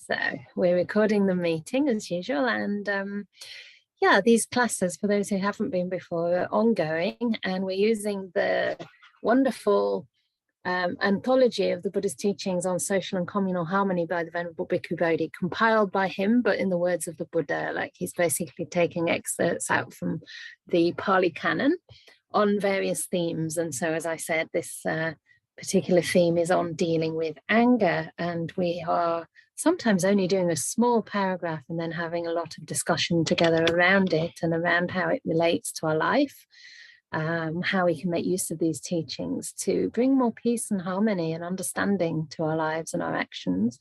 So we're recording the meeting as usual, and yeah, these classes, for those who haven't been before, are ongoing, and we're using the wonderful anthology of the Buddha's teachings on social and communal harmony by the Venerable Bhikkhu Bodhi, compiled by him, but in the words of the Buddha. Like, he's basically taking excerpts out from the Pali Canon on various themes. And so, as I said, this particular theme is on dealing with anger, and we are sometimes only doing a small paragraph and then having a lot of discussion together around it and around how it relates to our life, how we can make use of these teachings to bring more peace and harmony and understanding to our lives and our actions.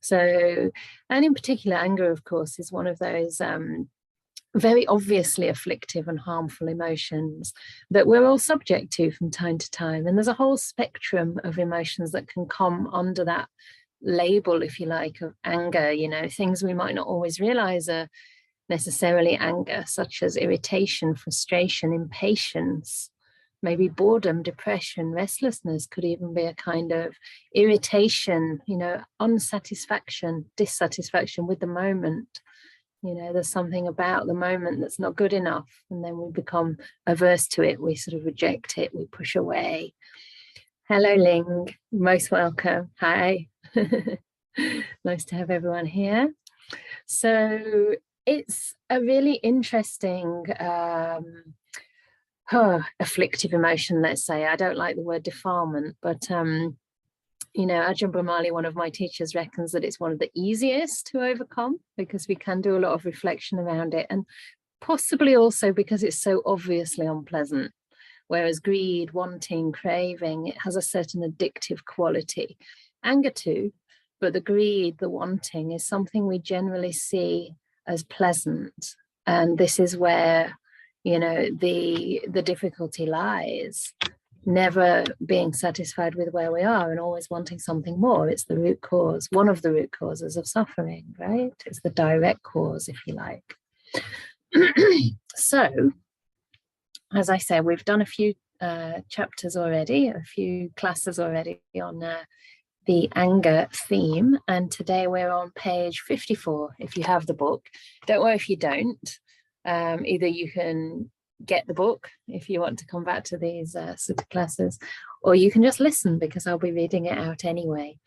So, and in particular, anger, of course, is one of those very obviously afflictive and harmful emotions that we're all subject to from time to time. And there's a whole spectrum of emotions that can come under that label, if you like, of anger. You know, things we might not always realize are necessarily anger, such as irritation, frustration, impatience, maybe boredom, depression, restlessness could even be a kind of irritation, you know, unsatisfaction, dissatisfaction with the moment. You know, there's something about the moment that's not good enough, and then we become averse to it. We sort of reject it, we push away. Hello, Ling, most welcome. Hi. Nice to have everyone here. So it's a really interesting afflictive emotion, let's say. I don't like the word defilement, but you know, Ajahn Brahmali, one of my teachers, reckons that it's one of the easiest to overcome because we can do a lot of reflection around it, and possibly also because it's so obviously unpleasant. Whereas greed, wanting, craving, it has a certain addictive quality. Anger too, but the greed, the wanting, is something we generally see as pleasant. And this is where, you know, the difficulty lies. Never being satisfied with where we are and always wanting something more. It's the root cause, one of the root causes of suffering, right? It's the direct cause, if you like. So, as I said, we've done a few chapters already, a few classes already on the anger theme, and today we're on page 54 if you have the book. Don't worry if you don't. Either you can get the book if you want to come back to these Sutta classes, or you can just listen because I'll be reading it out anyway.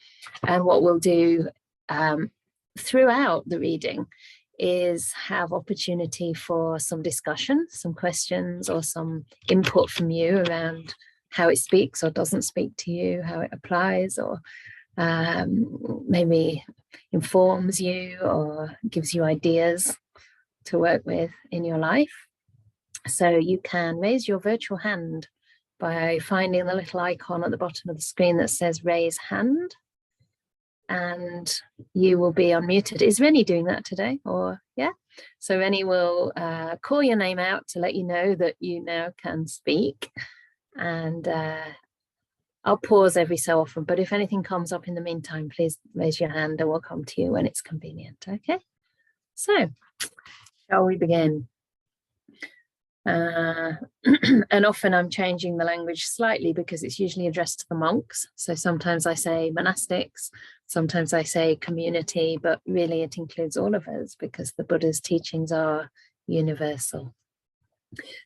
And what we'll do throughout the reading is have opportunity for some discussion, some questions, or some input from you around how it speaks or doesn't speak to you, how it applies, or maybe informs you or gives you ideas to work with in your life. So you can raise your virtual hand by finding the little icon at the bottom of the screen that says raise hand, and you will be unmuted. Is Rennie doing that today? Or yeah, so Rennie will call your name out to let you know that you now can speak, and I'll pause every so often, but if anything comes up in the meantime, please raise your hand and we'll come to you when it's convenient. Okay, so shall we begin? And often I'm changing the language slightly because it's usually addressed to the monks. So sometimes I say monastics, sometimes I say community, but really it includes all of us because the Buddha's teachings are universal.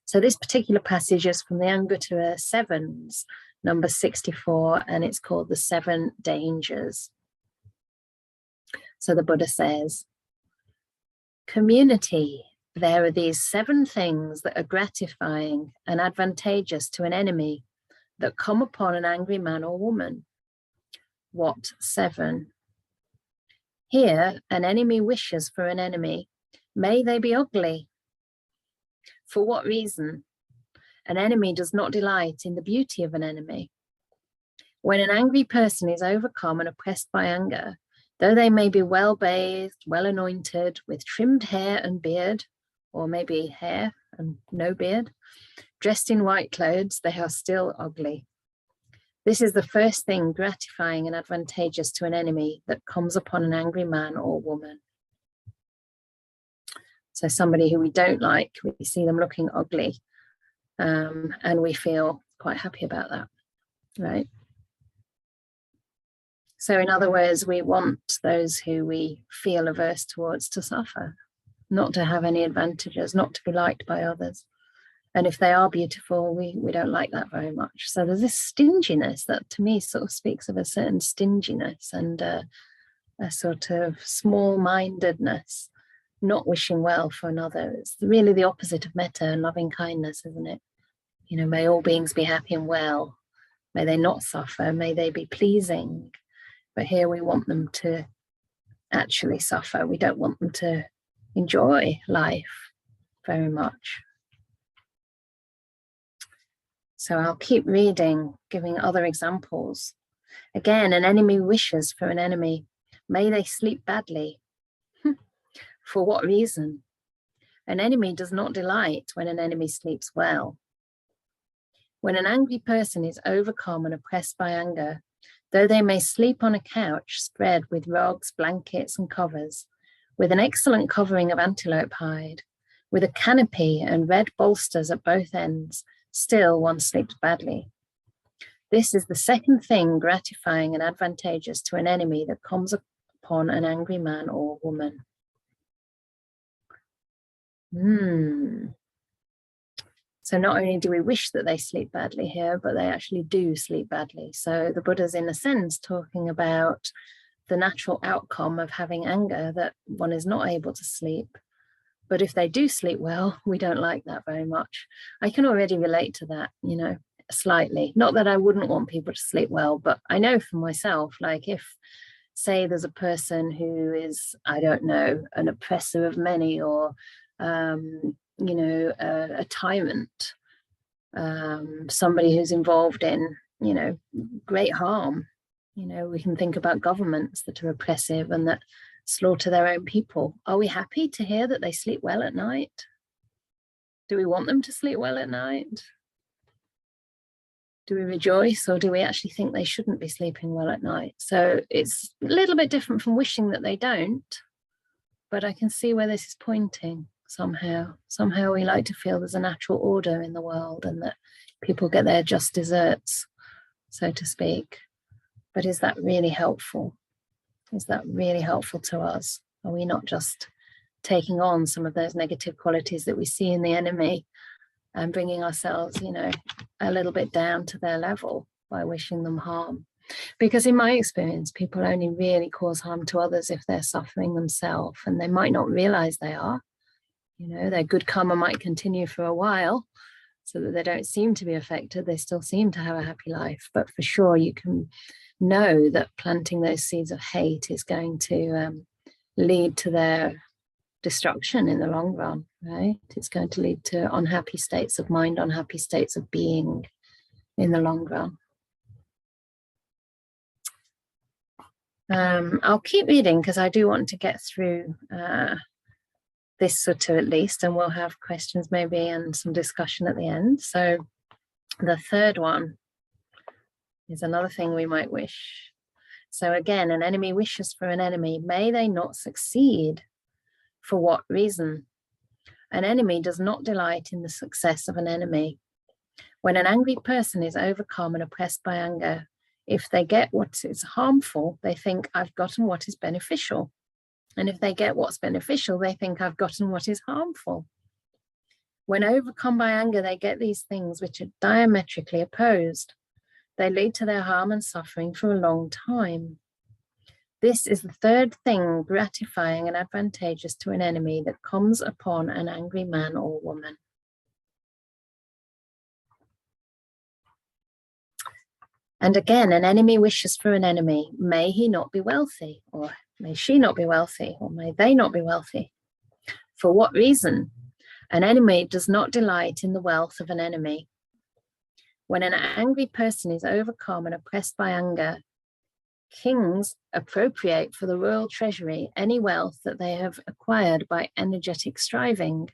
So this particular passage is from the Anguttara Sevens, number 64, and it's called the 7 Dangers. So the Buddha says, community. There are these 7 things that are gratifying and advantageous to an enemy that come upon an angry man or woman. What 7? Here, an enemy wishes for an enemy. May they be ugly. For what reason? An enemy does not delight in the beauty of an enemy. When an angry person is overcome and oppressed by anger, though they may be well bathed, well anointed, with trimmed hair and beard, or maybe hair and no beard, dressed in white clothes, they are still ugly. This is the first thing gratifying and advantageous to an enemy that comes upon an angry man or woman. So somebody who we don't like, we see them looking ugly, and we feel quite happy about that, right? So in other words, we want those who we feel averse towards to suffer, not to have any advantages, not to be liked by others. And if they are beautiful, we don't like that very much. So there's this stinginess that to me sort of speaks of a certain stinginess and a sort of small-mindedness, not wishing well for another. It's really the opposite of metta and loving kindness, isn't it? You know, may all beings be happy and well. May they not suffer. May they be pleasing. But here we want them to actually suffer. We don't want them to enjoy life very much. So I'll keep reading, giving other examples. Again, an enemy wishes for an enemy. May they sleep badly. For what reason? An enemy does not delight when an enemy sleeps well. When an angry person is overcome and oppressed by anger, though they may sleep on a couch spread with rugs, blankets, and covers, with an excellent covering of antelope hide, with a canopy and red bolsters at both ends, still one sleeps badly. This is the second thing gratifying and advantageous to an enemy that comes upon an angry man or woman. So not only do we wish that they sleep badly here, but they actually do sleep badly. So the Buddha's in a sense talking about the natural outcome of having anger, that one is not able to sleep. But if they do sleep well, we don't like that very much. I can already relate to that, you know, slightly. Not that I wouldn't want people to sleep well, but I know for myself, like if, say, there's a person who is, I don't know, an oppressor of many, or you know, a tyrant, somebody who's involved in, you know, great harm. You know, we can think about governments that are oppressive and that slaughter their own people. Are we happy to hear that they sleep well at night? Do we want them to sleep well at night? Do we rejoice, or do we actually think they shouldn't be sleeping well at night? So it's a little bit different from wishing that they don't, but I can see where this is pointing. Somehow we like to feel there's a natural order in the world and that people get their just desserts, so to speak. But is that really helpful? Is that really helpful to us? Are we not just taking on some of those negative qualities that we see in the enemy and bringing ourselves, you know, a little bit down to their level by wishing them harm? Because in my experience, people only really cause harm to others if they're suffering themselves, and they might not realize they are. You know, their good karma might continue for a while so that they don't seem to be affected. They still seem to have a happy life. But for sure, you can know that planting those seeds of hate is going to lead to their destruction in the long run, right? It's going to lead to unhappy states of mind, unhappy states of being in the long run. I'll keep reading because I do want to get through this sutta at least, and we'll have questions maybe and some discussion at the end. So the third one is another thing we might wish. So again, an enemy wishes for an enemy. May they not succeed. For what reason? An enemy does not delight in the success of an enemy. When an angry person is overcome and oppressed by anger, if they get what is harmful, they think, I've gotten what is beneficial. And if they get what's beneficial, they think, I've gotten what is harmful. When overcome by anger, they get these things which are diametrically opposed. They lead to their harm and suffering for a long time. This is the third thing gratifying and advantageous to an enemy that comes upon an angry man or woman. And again, an enemy wishes for an enemy. May he not be wealthy, or may she not be wealthy, or may they not be wealthy. For what reason? An enemy does not delight in the wealth of an enemy. When an angry person is overcome and oppressed by anger, kings appropriate for the royal treasury any wealth that they have acquired by energetic striving,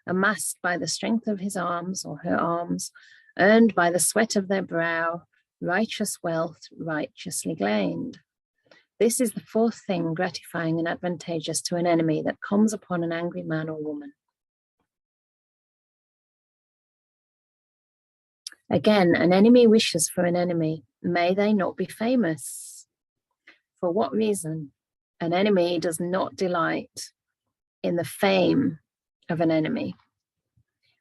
amassed by the strength of his arms or her arms, earned by the sweat of their brow, righteous wealth righteously gained. This is the fourth thing gratifying and advantageous to an enemy that comes upon an angry man or woman. Again, an enemy wishes for an enemy. May they not be famous. For what reason? An enemy does not delight in the fame of an enemy.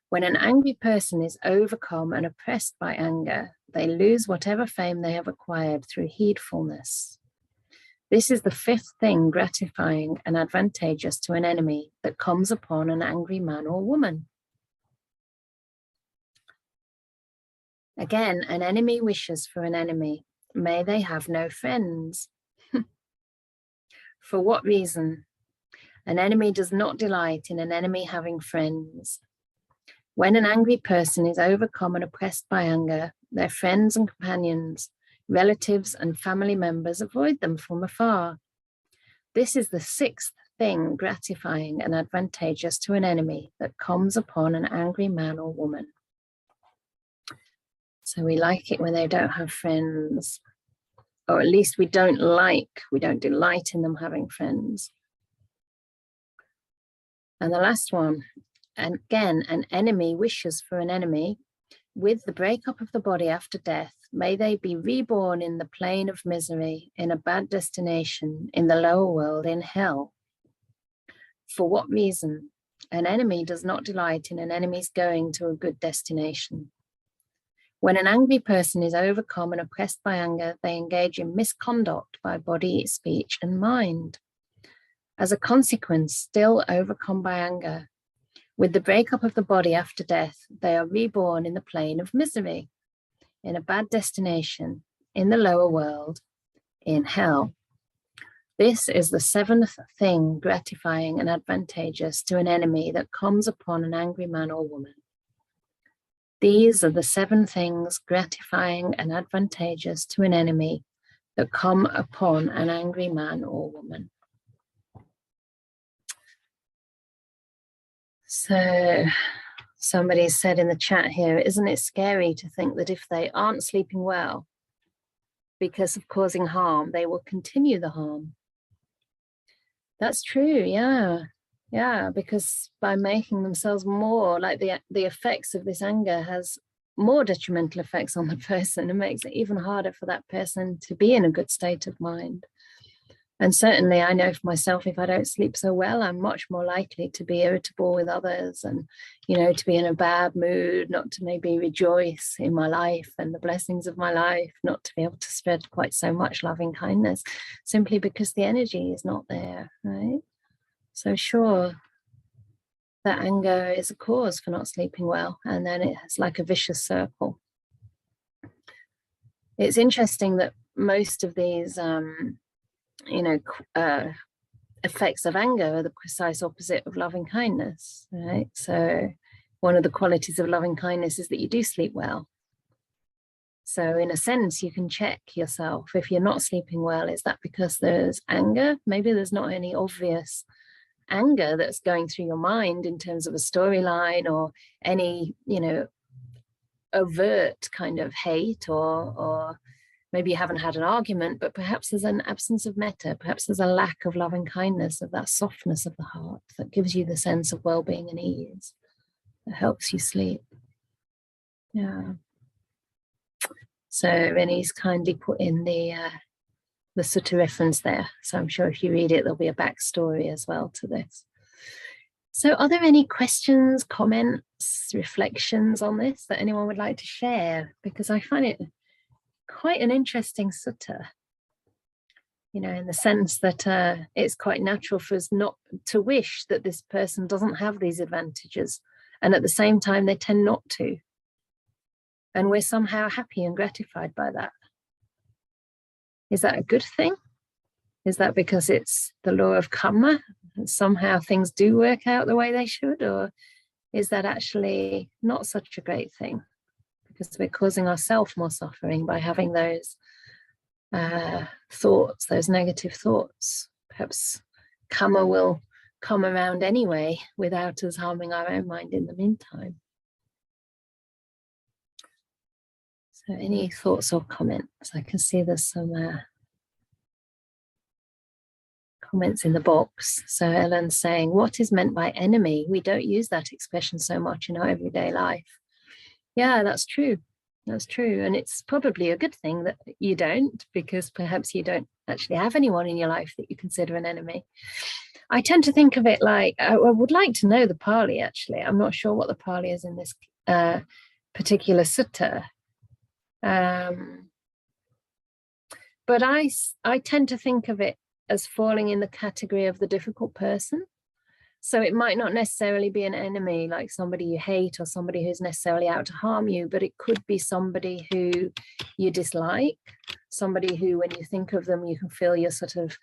When an angry person is overcome and oppressed by anger, they lose whatever fame they have acquired through heedfulness. This is the fifth thing gratifying and advantageous to an enemy that comes upon an angry man or woman. Again, an enemy wishes for an enemy. May they have no friends. For what reason? An enemy does not delight in an enemy having friends. When an angry person is overcome and oppressed by anger, their friends and companions, relatives and family members avoid them from afar. This is the sixth thing gratifying and advantageous to an enemy that comes upon an angry man or woman. So we like it when they don't have friends, or at least we don't delight in them having friends. And the last one, and again, an enemy wishes for an enemy. With the breakup of the body after death, may they be reborn in the plane of misery, in a bad destination, in the lower world, in hell. For what reason? An enemy does not delight in an enemy's going to a good destination. When an angry person is overcome and oppressed by anger, they engage in misconduct by body, speech, and mind. As a consequence, still overcome by anger, with the breakup of the body after death, they are reborn in the plane of misery, in a bad destination, in the lower world, in hell. This is the seventh thing gratifying and advantageous to an enemy that comes upon an angry man or woman. These are the seven things gratifying and advantageous to an enemy that come upon an angry man or woman. So somebody said in the chat here, isn't it scary to think that if they aren't sleeping well because of causing harm, they will continue the harm? That's true, yeah. Yeah, because by making themselves more, like the effects of this anger has more detrimental effects on the person. It makes it even harder for that person to be in a good state of mind. And certainly I know for myself, if I don't sleep so well, I'm much more likely to be irritable with others and, to be in a bad mood, not to maybe rejoice in my life and the blessings of my life, not to be able to spread quite so much loving kindness, simply because the energy is not there, right? So sure, that anger is a cause for not sleeping well, and then it's like a vicious circle. It's interesting that most of these effects of anger are the precise opposite of loving kindness, right? So one of the qualities of loving kindness is that you do sleep well. So in a sense, you can check yourself. If you're not sleeping well, is that because there's anger? Maybe there's not any obvious anger that's going through your mind in terms of a storyline or any, overt kind of hate, or maybe you haven't had an argument, but perhaps there's an absence of metta, perhaps there's a lack of loving kindness, of that softness of the heart that gives you the sense of well-being and ease, that helps you sleep. Yeah. So Rennie's kindly put in the Sutta reference there. So I'm sure if you read it, there'll be a backstory as well to this. So are there any questions, comments, reflections on this that anyone would like to share? Because I find it quite an interesting sutta, in the sense that it's quite natural for us not to wish that this person doesn't have these advantages. And at the same time, they tend not to. And we're somehow happy and gratified by that. Is that a good thing? Is that because it's the law of karma and somehow things do work out the way they should? Or is that actually not such a great thing? Because we're causing ourselves more suffering by having those thoughts, those negative thoughts. Perhaps karma will come around anyway without us harming our own mind in the meantime. So any thoughts or comments? I can see there's some comments in the box. So Ellen's saying, what is meant by enemy? We don't use that expression so much in our everyday life. Yeah, that's true. That's true. And it's probably a good thing that you don't, because perhaps you don't actually have anyone in your life that you consider an enemy. I tend to think of it like, I would like to know the Pali, actually. I'm not sure what the Pali is in this particular sutta. But I tend to think of it as falling in the category of the difficult person. So it might not necessarily be an enemy, like somebody you hate or somebody who's necessarily out to harm you, but it could be somebody who you dislike, somebody who, when you think of them, you can feel your sort of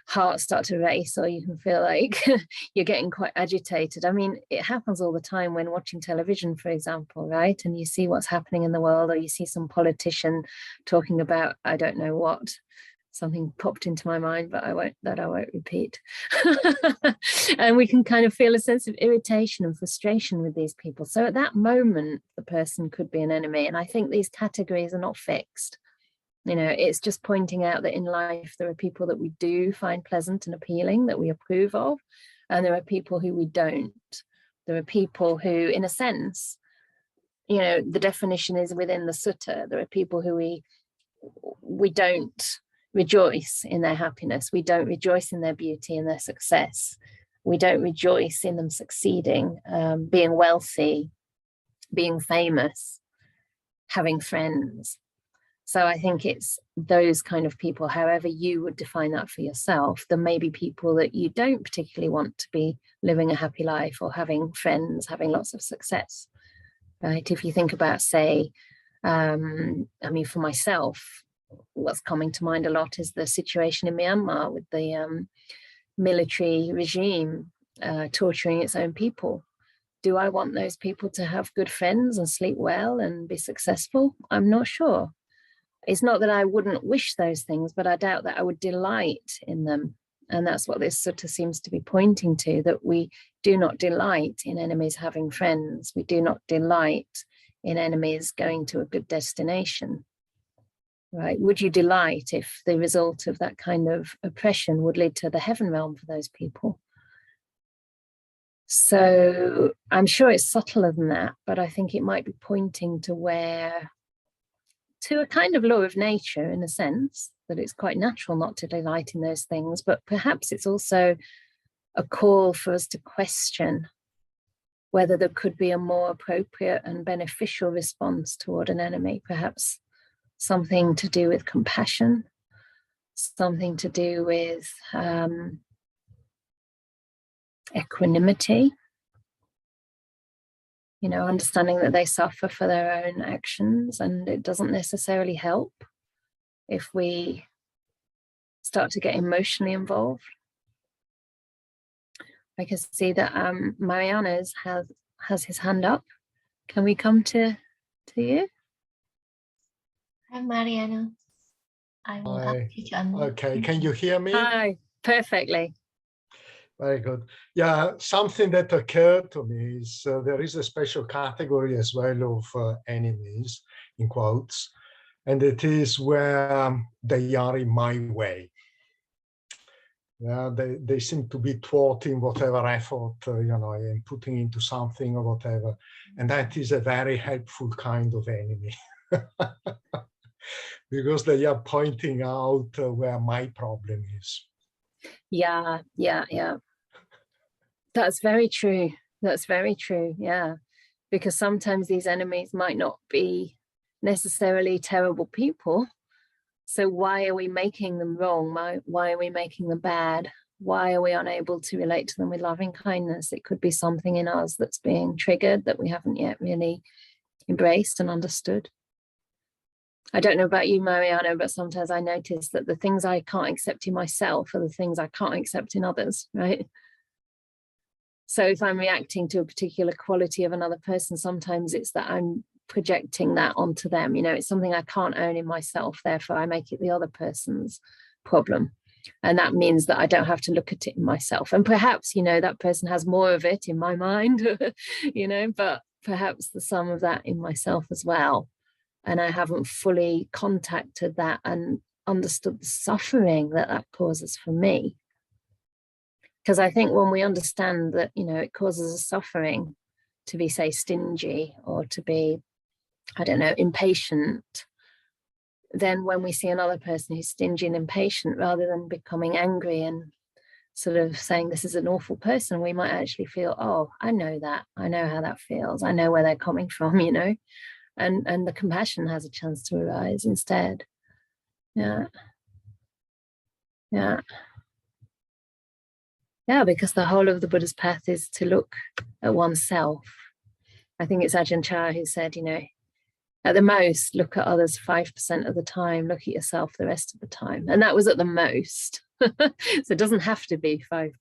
heart start to race, or you can feel like you're getting quite agitated. I mean, it happens all the time when watching television, for example, right? And you see what's happening in the world, or you see some politician talking about, I don't know what. Something popped into my mind, but I won't repeat. And we can kind of feel a sense of irritation and frustration with these people. So at that moment, the person could be an enemy. And I think these categories are not fixed. You know, it's just pointing out that in life, there are people that we do find pleasant and appealing, that we approve of, and there are people who we don't. There are people who, in a sense, you know, the definition is within the sutta. There are people who we don't rejoice in their happiness. We don't rejoice in their beauty and their success. We don't rejoice in them succeeding, being wealthy, being famous, having friends. So I think it's those kind of people, however you would define that for yourself. There may be people that you don't particularly want to be living a happy life or having friends, having lots of success, right? If you think about, say, I mean, for myself, what's coming to mind a lot is the situation in Myanmar with the military regime torturing its own people. Do I want those people to have good friends and sleep well and be successful? I'm not sure. It's not that I wouldn't wish those things, but I doubt that I would delight in them. And that's what this sutta seems to be pointing to, that we do not delight in enemies having friends. We do not delight in enemies going to a good destination. Right? Would you delight if the result of that kind of oppression would lead to the heaven realm for those people? So I'm sure it's subtler than that, but I think it might be pointing to a kind of law of nature, in a sense, that it's quite natural not to delight in those things, but perhaps it's also a call for us to question whether there could be a more appropriate and beneficial response toward an enemy, perhaps something to do with compassion, something to do with equanimity, you know, understanding that they suffer for their own actions, and it doesn't necessarily help if we start to get emotionally involved. I can see that Mariana's has his hand up. Can we come to you? Hi, Mariana. I will ask you to unmute. Okay, can you hear me? Hi, perfectly. Very good. Yeah, something that occurred to me is there is a special category as well of enemies, in quotes, and it is where they are in my way. Yeah, they seem to be thwarting whatever effort, you know, I'm putting into something or whatever. And that is a very helpful kind of enemy. Because they are pointing out where my problem is. Yeah. That's very true. That's very true. Yeah. Because sometimes these enemies might not be necessarily terrible people. So why are we making them wrong? Why are we making them bad? Why are we unable to relate to them with loving kindness? It could be something in us that's being triggered that we haven't yet really embraced and understood. I don't know about you, Mariana, but sometimes I notice that the things I can't accept in myself are the things I can't accept in others, right? So if I'm reacting to a particular quality of another person, sometimes it's that I'm projecting that onto them. You know, it's something I can't own in myself, therefore I make it the other person's problem. And that means that I don't have to look at it in myself. And perhaps, you know, that person has more of it in my mind, you know, but perhaps the sum of that in myself as well. And I haven't fully contacted that and understood the suffering that that causes for me. Because I think when we understand that, you know, it causes us suffering to be, say, stingy or to be I don't know, impatient, then when we see another person who's stingy and impatient, rather than becoming angry and sort of saying this is an awful person, we might actually feel, oh, I know that, I know how that feels, I know where they're coming from, you know, and the compassion has a chance to arise instead. Yeah, because the whole of the Buddha's path is to look at oneself. I think it's Ajahn Chah who said, you know, at the most, look at others 5% of the time, look at yourself the rest of the time. And that was at the most. So it doesn't have to be 5%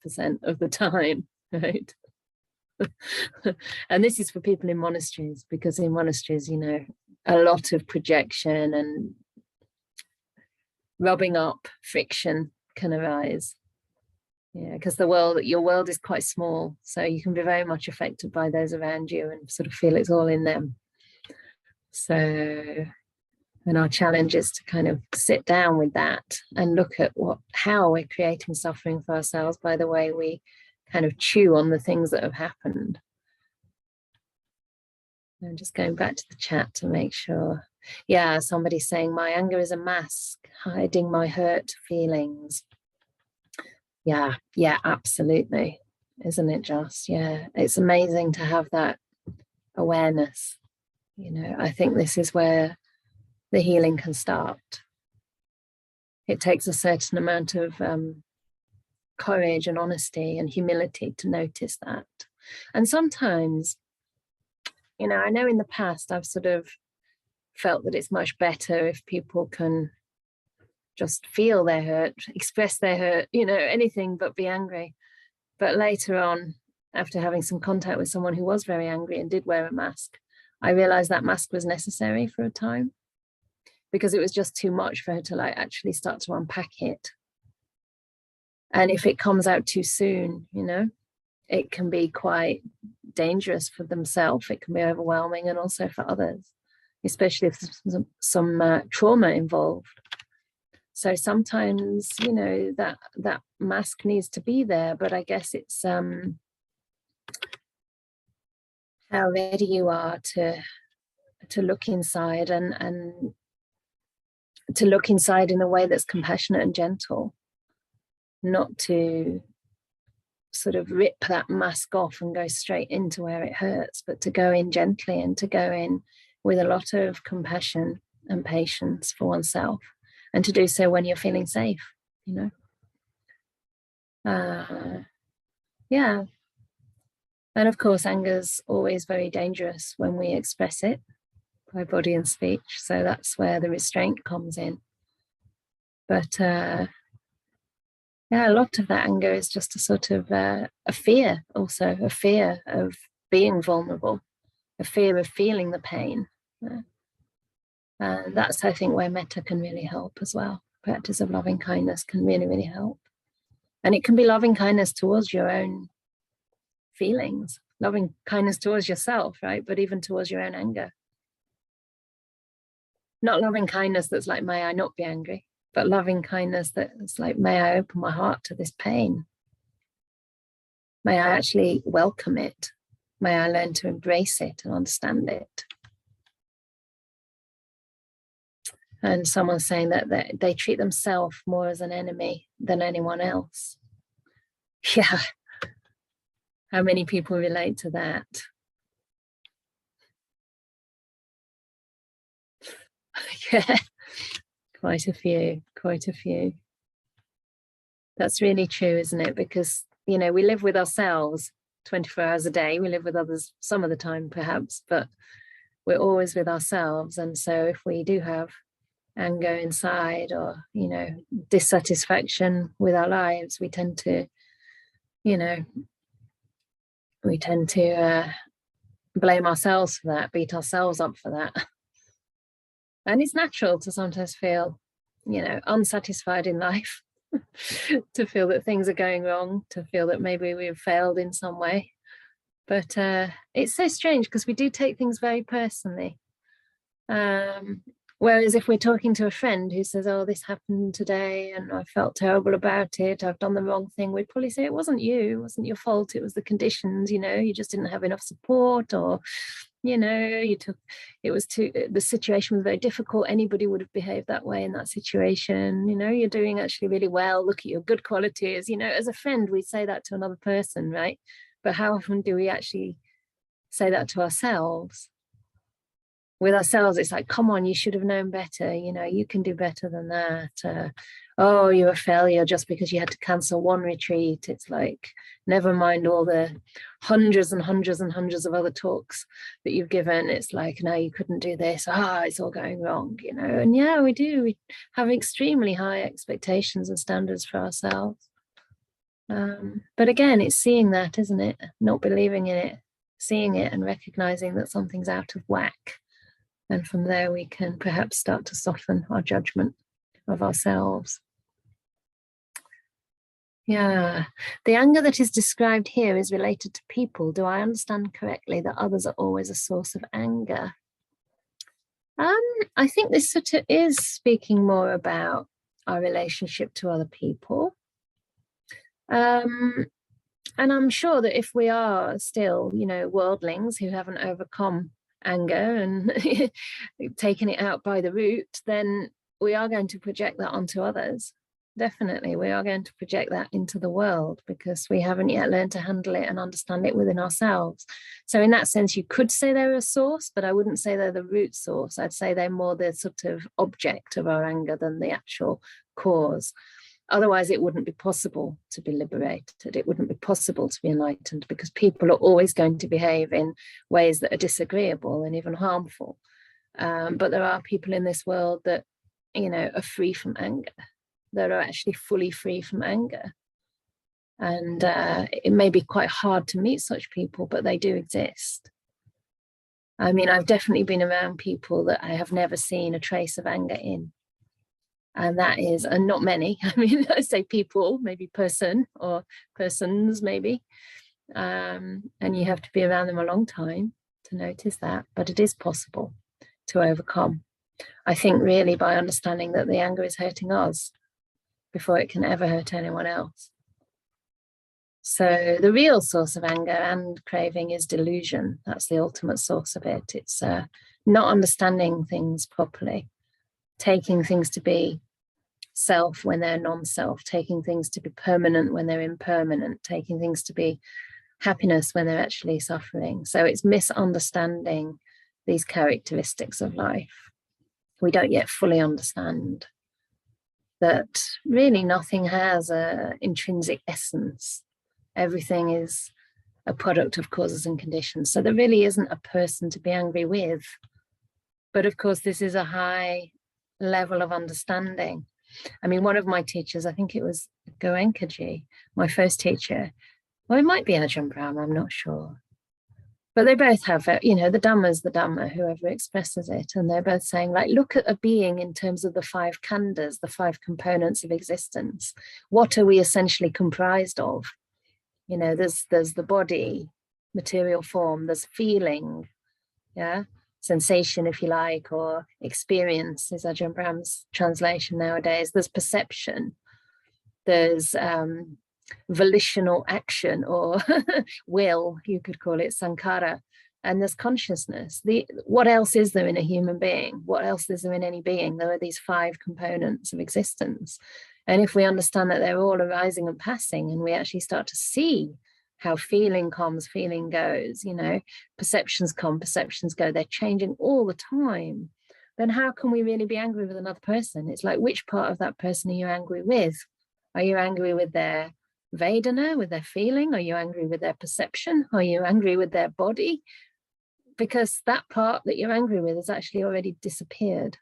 of the time, right? And this is for people in monasteries, because in monasteries, you know, a lot of projection and rubbing up friction can arise. Yeah, because your world is quite small, so you can be very much affected by those around you and sort of feel it's all in them. So, and our challenge is to kind of sit down with that and look at how we're creating suffering for ourselves by the way we kind of chew on the things that have happened. I'm just going back to the chat to make sure. Yeah, somebody's saying my anger is a mask hiding my hurt feelings. Yeah, absolutely. Isn't it just? Yeah, it's amazing to have that awareness. You know, I think this is where the healing can start. It takes a certain amount of courage and honesty and humility to notice that. And sometimes, you know, I know in the past I've sort of felt that it's much better if people can just feel their hurt, express their hurt, you know, anything but be angry. But later on, after having some contact with someone who was very angry and did wear a mask, I realized that mask was necessary for a time, because it was just too much for her to like actually start to unpack it. And if it comes out too soon, you know, it can be quite dangerous for themselves. It can be overwhelming, and also for others, especially if there's some trauma involved. So sometimes, you know, that mask needs to be there, but I guess it's how ready you are to look inside and to look inside in a way that's compassionate and gentle, not to sort of rip that mask off and go straight into where it hurts, but to go in gently and to go in with a lot of compassion and patience for oneself, and to do so when you're feeling safe, you know. Yeah. And of course, anger's always very dangerous when we express it by body and speech. So that's where the restraint comes in. But yeah, a lot of that anger is just a sort of a fear, also a fear of being vulnerable, a fear of feeling the pain. And that's, I think, where metta can really help as well. Practice of loving kindness can really, really help. And it can be loving kindness towards your own feelings, loving kindness towards yourself, right? But even towards your own anger. Not loving kindness that's like, may I not be angry, but loving kindness that's like, may I open my heart to this pain? May I actually welcome it? May I learn to embrace it and understand it? And someone's saying that they treat themselves more as an enemy than anyone else. Yeah. How many people relate to that? Yeah, quite a few. That's really true, isn't it? Because, you know, we live with ourselves 24 hours a day. We live with others some of the time, perhaps, but we're always with ourselves. And so if we do have anger inside, or, you know, dissatisfaction with our lives, we tend to, you know, blame ourselves for that, beat ourselves up for that. And it's natural to sometimes feel, you know, unsatisfied in life, to feel that things are going wrong, to feel that maybe we've failed in some way. But it's so strange, because we do take things very personally. Whereas if we're talking to a friend who says, oh, this happened today and I felt terrible about it, I've done the wrong thing, we'd probably say it wasn't you, it wasn't your fault, it was the conditions, you know, you just didn't have enough support, or, you know, the situation was very difficult, anybody would have behaved that way in that situation, you know, you're doing actually really well, look at your good qualities, you know. As a friend, we say that to another person, right? But how often do we actually say that to ourselves? With ourselves, it's like, come on, you should have known better, you know, you can do better than that. Oh, you're a failure just because you had to cancel one retreat. It's like, never mind all the hundreds and hundreds and hundreds of other talks that you've given. It's like, no, you couldn't do this. It's all going wrong, you know. And yeah, we do. We have extremely high expectations and standards for ourselves. But again, it's seeing that, isn't it? Not believing in it, seeing it and recognizing that something's out of whack. And from there, we can perhaps start to soften our judgment of ourselves. Yeah, the anger that is described here is related to people. Do I understand correctly that others are always a source of anger? I think this sutta is speaking more about our relationship to other people. And I'm sure that if we are still, you know, worldlings who haven't overcome anger and taken it out by the root, then we are going to project that onto others. Definitely, we are going to project that into the world because we haven't yet learned to handle it and understand it within ourselves. So in that sense, you could say they're a source, but I wouldn't say they're the root source. I'd say they're more the sort of object of our anger than the actual cause. Otherwise, it wouldn't be possible to be liberated. It wouldn't be possible to be enlightened because people are always going to behave in ways that are disagreeable and even harmful. But there are people in this world that, you know, are free from anger, that are actually fully free from anger. And it may be quite hard to meet such people, but they do exist. I mean, I've definitely been around people that I have never seen a trace of anger in. And that is, and not many, I mean, I say people, maybe person or persons, maybe. And you have to be around them a long time to notice that, but it is possible to overcome. I think really by understanding that the anger is hurting us before it can ever hurt anyone else. So the real source of anger and craving is delusion. That's the ultimate source of it. It's not understanding things properly, taking things to be self when they're non-self, taking things to be permanent when they're impermanent, taking things to be happiness when they're actually suffering. So it's misunderstanding these characteristics of life. We don't yet fully understand that really nothing has an intrinsic essence. Everything is a product of causes and conditions. So there really isn't a person to be angry with. But of course, this is a high level of understanding. I mean, one of my teachers, I think it was Goenkaji, my first teacher, well, it might be Ajahn Brahm, I'm not sure. But they both have, you know, the Dhamma is the Dhamma, whoever expresses it. And they're both saying, like, look at a being in terms of the 5 khandhas, the 5 components of existence. What are we essentially comprised of? You know, there's the body, material form, there's feeling, yeah, sensation, if you like, or experience is Ajahn Brahm's translation nowadays. There's perception, there's volitional action or will, you could call it sankhara, and there's consciousness. What else is there in a human being? What else is there in any being? There are these 5 components of existence. And if we understand that they're all arising and passing, and we actually start to see how feeling comes, feeling goes, you know, perceptions come, perceptions go, they're changing all the time, then how can we really be angry with another person? It's like, which part of that person are you angry with? Are you angry with their Vedana, with their feeling? Are you angry with their perception? Are you angry with their body? Because that part that you're angry with has actually already disappeared,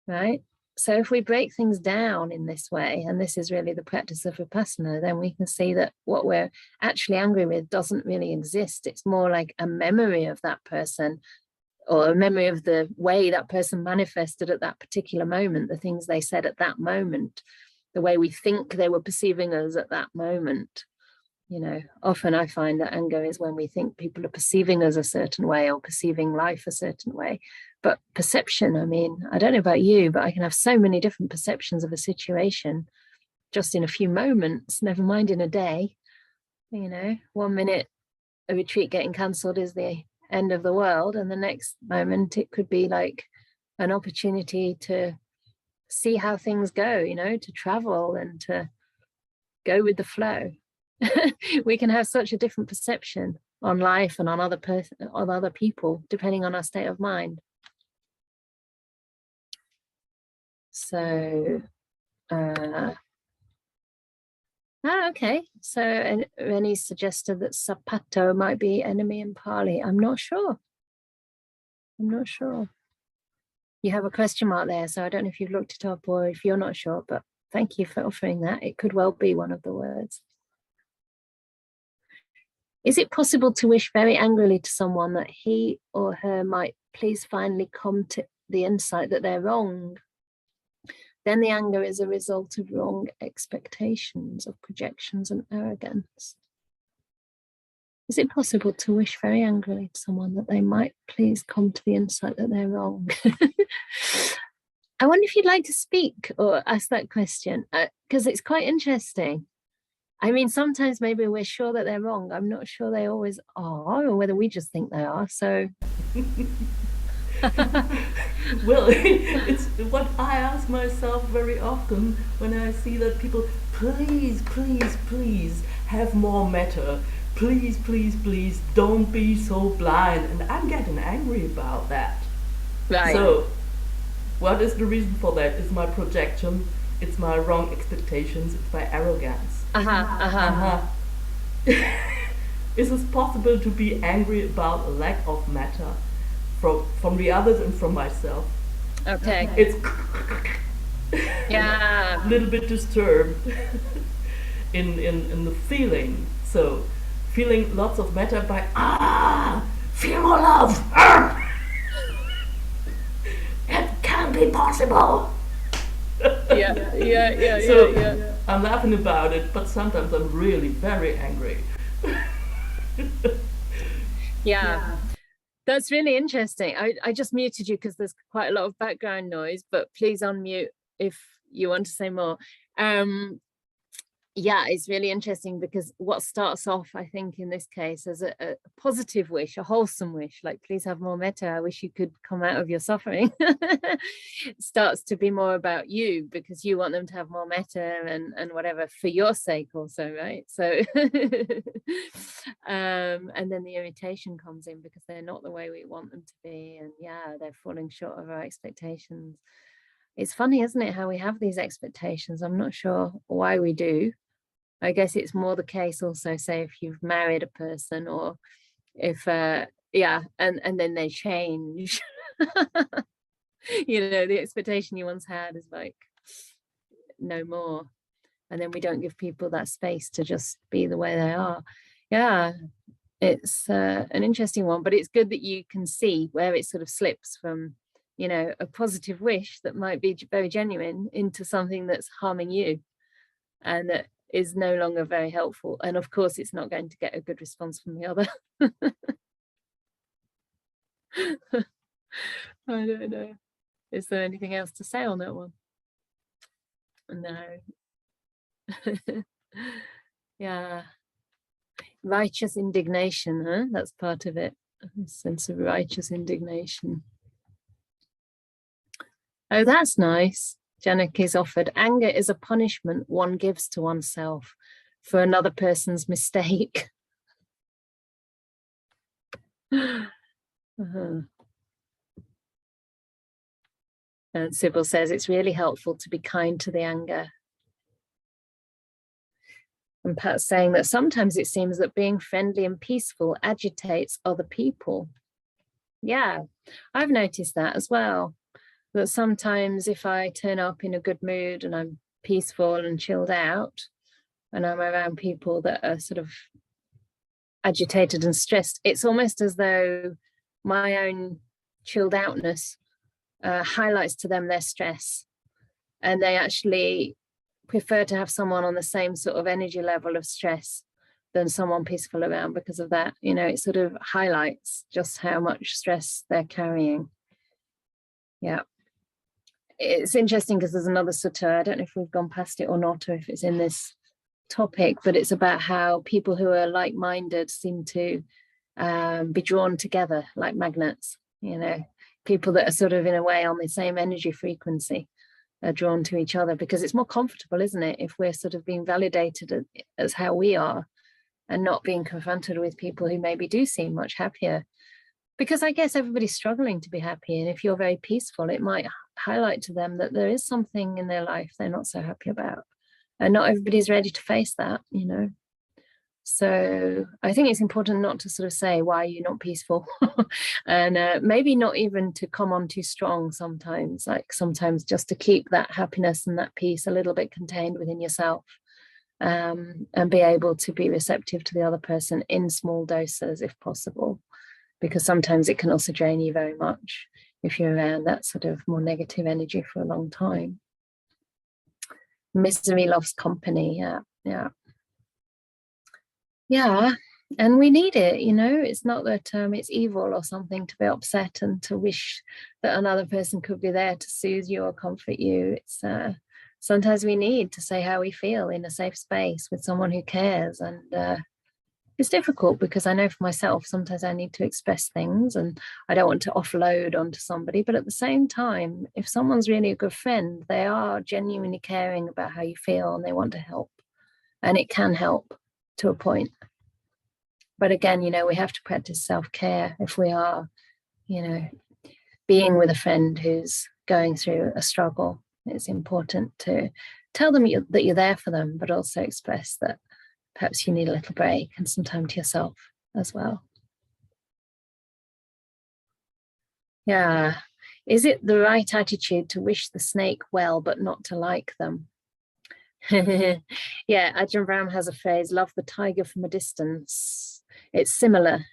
right? So if we break things down in this way, and this is really the practice of Vipassana, then we can see that what we're actually angry with doesn't really exist. It's more like a memory of that person, or a memory of the way that person manifested at that particular moment, the things they said at that moment, the way we think they were perceiving us at that moment. You know, often I find that anger is when we think people are perceiving us a certain way or perceiving life a certain way. But perception, I mean, I don't know about you, but I can have so many different perceptions of a situation just in a few moments, never mind in a day. You know, 1 minute a retreat getting cancelled is the end of the world, and the next moment it could be like an opportunity to see how things go, you know, to travel and to go with the flow. We can have such a different perception on life and on other people, depending on our state of mind. So okay, so Rennie suggested that Sapato might be enemy in Pali. I'm not sure. You have a question mark there, so I don't know if you've looked it up or if you're not sure, but thank you for offering that. It could well be one of the words. Is it possible to wish very angrily to someone that he or her might please finally come to the insight that they're wrong? Then the anger is a result of wrong expectations, of projections and arrogance. Is it possible to wish very angrily to someone that they might please come to the insight that they're wrong? I wonder if you'd like to speak or ask that question, because it's quite interesting. I mean, sometimes maybe we're sure that they're wrong. I'm not sure they always are, or whether we just think they are. So, well, it's what I ask myself very often when I see that people, please, please, please have more metta. Please, please, please don't be so blind. And I'm getting angry about that. right. So, what is the reason for that? It's my projection, it's my wrong expectations, it's my arrogance. Is it possible to be angry about a lack of matter from the others and from myself? Okay. It's Yeah. a little bit disturbed in the feeling. So feeling lots of matter by feel more love. It can be possible. Yeah. So I'm laughing about it, but sometimes I'm really very angry. Yeah. That's really interesting. I just muted you because there's quite a lot of background noise, but please unmute if you want to say more. Yeah, it's really interesting because what starts off, I think, in this case as a positive wish, a wholesome wish, like please have more metta, I wish you could come out of your suffering, starts to be more about you because you want them to have more metta and whatever for your sake also, right? So and then the irritation comes in because they're not the way we want them to be, and yeah, they're falling short of our expectations. It's funny, isn't it, how we have these expectations? I'm not sure why we do. I guess it's more the case also, say, if you've married a person or if, and then they change. You know, the expectation you once had is like no more. And then we don't give people that space to just be the way they are. Yeah, it's an interesting one, but it's good that you can see where it sort of slips from, you know, a positive wish that might be very genuine into something that's harming you and that is no longer very helpful. And of course, it's not going to get a good response from the other. I don't know. Is there anything else to say on that one? No. Yeah. Righteous indignation, huh? That's part of it. A sense of righteous indignation. Oh, that's nice. Janek is offered. Anger is a punishment one gives to oneself for another person's mistake. And Sybil says it's really helpful to be kind to the anger. And Pat's saying that sometimes it seems that being friendly and peaceful agitates other people. Yeah, I've noticed that as well. That sometimes if I turn up in a good mood and I'm peaceful and chilled out, and I'm around people that are sort of agitated and stressed, it's almost as though my own chilled outness highlights to them their stress, and they actually prefer to have someone on the same sort of energy level of stress than someone peaceful around because of that. You know, it sort of highlights just how much stress they're carrying. Yeah. It's interesting because there's another sutta, I don't know if we've gone past it or not, or if it's in this topic, but it's about how people who are like-minded seem to be drawn together like magnets. You know, people that are sort of in a way on the same energy frequency are drawn to each other, because it's more comfortable, isn't it, if we're sort of being validated as how we are and not being confronted with people who maybe do seem much happier. Because I guess everybody's struggling to be happy, and if you're very peaceful, it might highlight to them that there is something in their life they're not so happy about, and not everybody's ready to face that, you know. So I think it's important not to sort of say, why are you not peaceful? And maybe not even to come on too strong sometimes, like sometimes just to keep that happiness and that peace a little bit contained within yourself, and be able to be receptive to the other person in small doses if possible, because sometimes it can also drain you very much if you're around that sort of more negative energy for a long time. Misery loves company. Yeah, and we need it, you know. It's not that it's evil or something to be upset and to wish that another person could be there to soothe you or comfort you. It's sometimes we need to say how we feel in a safe space with someone who cares, and it's difficult because I know for myself, sometimes I need to express things and I don't want to offload onto somebody. But at the same time, if someone's really a good friend, they are genuinely caring about how you feel and they want to help. And it can help to a point. But again, you know, we have to practice self-care if we are, you know, being with a friend who's going through a struggle. It's important to tell them that you're there for them, but also express that perhaps you need a little break and some time to yourself as well. Yeah. Is it the right attitude to wish the snake well, but not to like them? Yeah, Ajahn Brahm has a phrase, love the tiger from a distance. It's similar.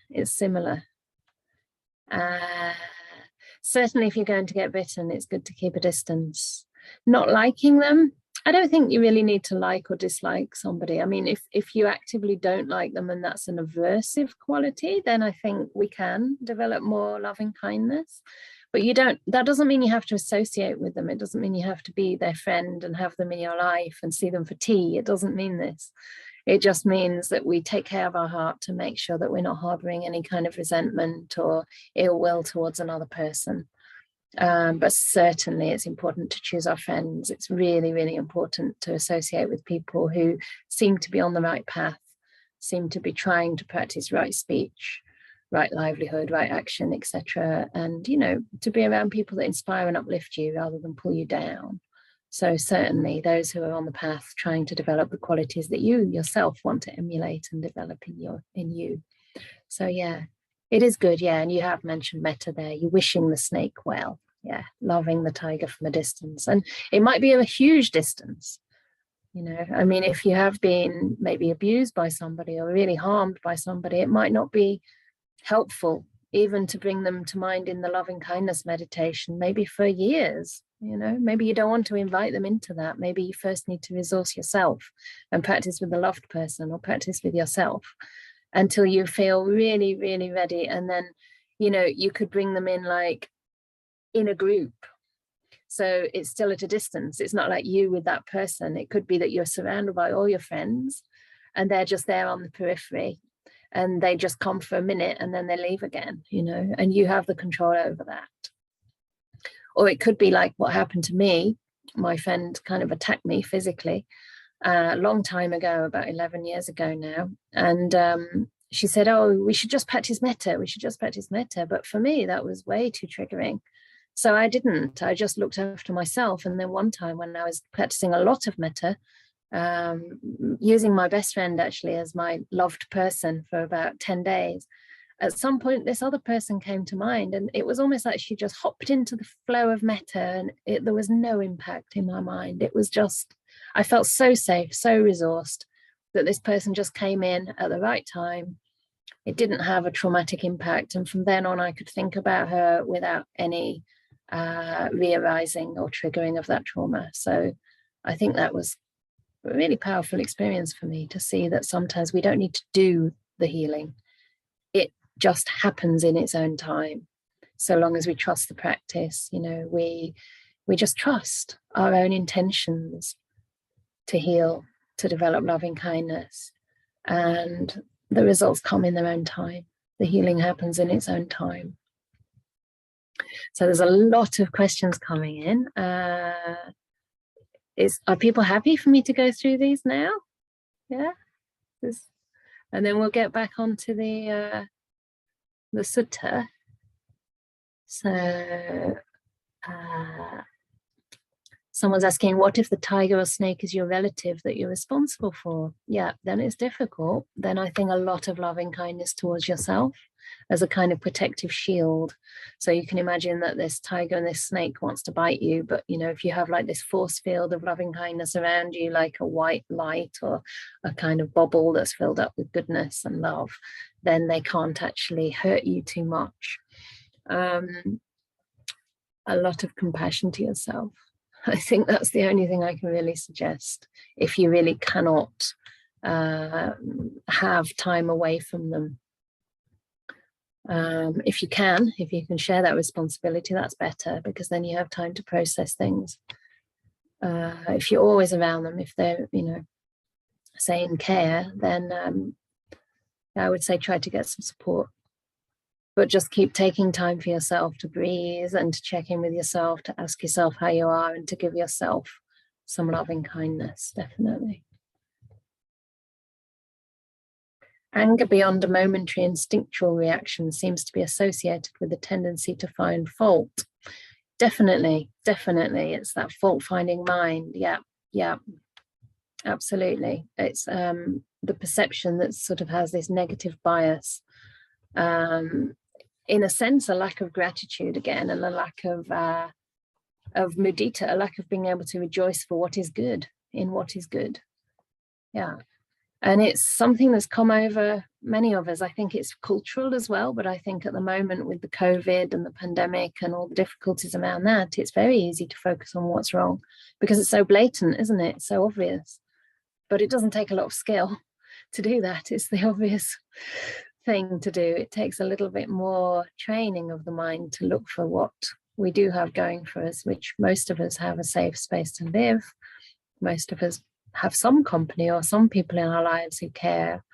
Certainly if you're going to get bitten, it's good to keep a distance. Not liking them, I don't think you really need to like or dislike somebody. I mean, if you actively don't like them and that's an aversive quality, then I think we can develop more loving kindness. But that doesn't mean you have to associate with them. It doesn't mean you have to be their friend and have them in your life and see them for tea. It doesn't mean this. It just means that we take care of our heart to make sure that we're not harboring any kind of resentment or ill will towards another person. But certainly it's important to choose our friends. It's really, really important to associate with people who seem to be on the right path, seem to be trying to practice right speech, right livelihood, right action, etc. And, you know, to be around people that inspire and uplift you rather than pull you down. So certainly those who are on the path trying to develop the qualities that you yourself want to emulate and develop in you. So yeah, it is good. Yeah, and you have mentioned metta there. You're wishing the snake well. Yeah, loving the tiger from a distance. And it might be a huge distance. You know, I mean, if you have been maybe abused by somebody or really harmed by somebody, it might not be helpful even to bring them to mind in the loving kindness meditation, maybe for years. You know, maybe you don't want to invite them into that. Maybe you first need to resource yourself and practice with the loved person or practice with yourself until you feel really, really ready. And then, you know, you could bring them in like in a group. So it's still at a distance. It's not like you with that person. It could be that you're surrounded by all your friends and they're just there on the periphery and they just come for a minute and then they leave again, you know, and you have the control over that. Or it could be like what happened to me. My friend kind of attacked me physically a long time ago, about 11 years ago now. And she said, oh, we should just practice metta. We should just practice metta. But for me, that was way too triggering. So I didn't. I just looked after myself. And then one time when I was practicing a lot of metta, using my best friend actually as my loved person for about 10 days, at some point this other person came to mind, and it was almost like she just hopped into the flow of metta, and there was no impact in my mind. It was just, I felt so safe, so resourced that this person just came in at the right time. It didn't have a traumatic impact, and from then on I could think about her without any re-arising or triggering of that trauma. So I think that was a really powerful experience for me to see that sometimes we don't need to do the healing. It just happens in its own time. so long as we trust the practice, you know, we just trust our own intentions to heal, to develop loving kindness, and the results come in their own time. The healing happens in its own time. So there's a lot of questions coming in. Are people happy for me to go through these now? Yeah. And then we'll get back onto the sutta. So someone's asking, what if the tiger or snake is your relative that you're responsible for? Yeah, then it's difficult. Then I think a lot of loving kindness towards yourself as a kind of protective shield. So you can imagine that this tiger and this snake wants to bite you, but you know, if you have like this force field of loving kindness around you, like a white light or a kind of bubble that's filled up with goodness and love, then they can't actually hurt you too much. A lot of compassion to yourself. I think that's the only thing I can really suggest if you really cannot have time away from them. If you can share that responsibility, that's better, because then you have time to process things. If you're always around them, if they're, you know, say in care, then I would say try to get some support. But just keep taking time for yourself to breathe and to check in with yourself, to ask yourself how you are, and to give yourself some loving kindness, definitely. Anger beyond a momentary instinctual reaction seems to be associated with a tendency to find fault. Definitely, it's that fault-finding mind. Yeah, absolutely. It's the perception that sort of has this negative bias. In a sense, a lack of gratitude again, and a lack of mudita, a lack of being able to rejoice for what is good, in what is good. Yeah. And it's something that's come over many of us. I think it's cultural as well, but I think at the moment with the COVID and the pandemic and all the difficulties around that, it's very easy to focus on what's wrong because it's so blatant, isn't it? It's so obvious. But it doesn't take a lot of skill to do that. It's the obvious thing to do. It takes a little bit more training of the mind to look for what we do have going for us, which most of us have a safe space to live. Most of us have some company or some people in our lives who care.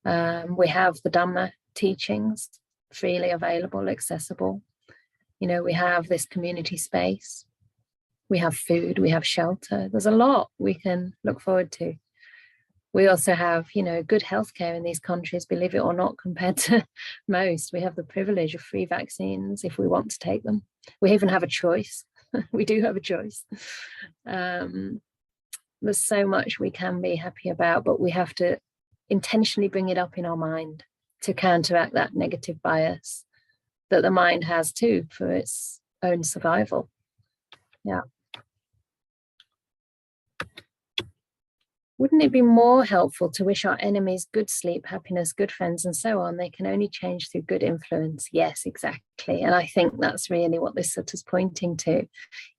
We have the Dhamma teachings freely available, accessible. You know, we have this community space. We have food, we have shelter. There's a lot we can look forward to. We also have, you know, good healthcare in these countries, believe it or not, compared to most. We have the privilege of free vaccines if we want to take them. We even have a choice. We do have a choice. There's so much we can be happy about, but we have to intentionally bring it up in our mind to counteract that negative bias that the mind has too for its own survival. Yeah. Wouldn't it be more helpful to wish our enemies good sleep, happiness, good friends, and so on? They can only change through good influence. Yes, exactly. And I think that's really what this sutta is pointing to.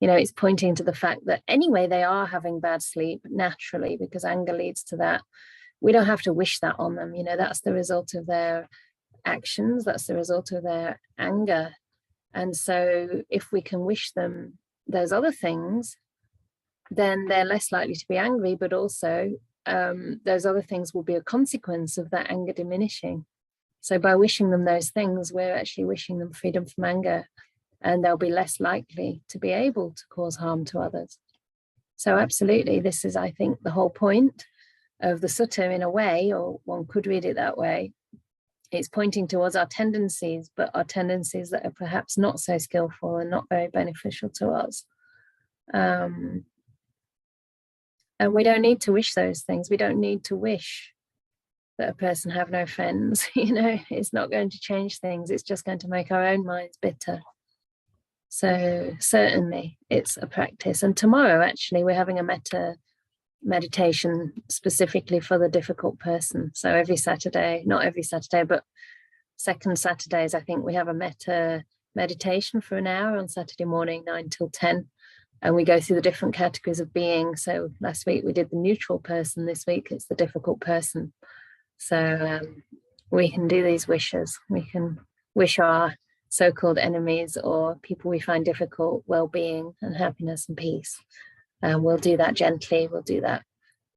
You know, it's pointing to the fact that anyway, they are having bad sleep naturally because anger leads to that. We don't have to wish that on them. You know, that's the result of their actions. That's the result of their anger. And so if we can wish them those other things, then they're less likely to be angry, but also those other things will be a consequence of that anger diminishing. So by wishing them those things, we're actually wishing them freedom from anger, and they'll be less likely to be able to cause harm to others. So absolutely, this is, I think, the whole point of the sutta in a way, or one could read it that way. It's pointing towards our tendencies, but our tendencies that are perhaps not so skillful and not very beneficial to us. And we don't need to wish those things. We don't need to wish that a person have no friends. You know, it's not going to change things. It's just going to make our own minds bitter. So certainly it's a practice. And tomorrow, actually, we're having a metta meditation specifically for the difficult person. So every Saturday, not every Saturday, but second Saturdays, I think we have a metta meditation for an hour on Saturday morning, 9 till 10. And we go through the different categories of being. So last week we did the neutral person. This week it's the difficult person. So we can do these wishes. We can wish our so-called enemies or people we find difficult, well-being and happiness and peace. And we'll do that gently, we'll do that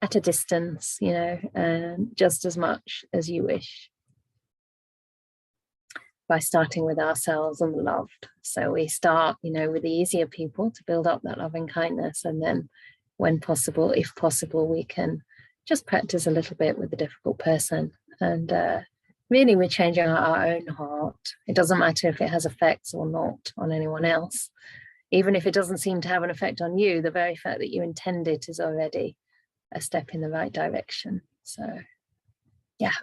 at a distance, you know, just as much as you wish, by starting with ourselves and the loved. So we start, you know, with the easier people to build up that loving kindness, and then when possible, if possible, we can just practice a little bit with the difficult person. And really we're changing our own heart. It doesn't matter if it has effects or not on anyone else. Even if it doesn't seem to have an effect on you, the very fact that you intend it is already a step in the right direction. So yeah,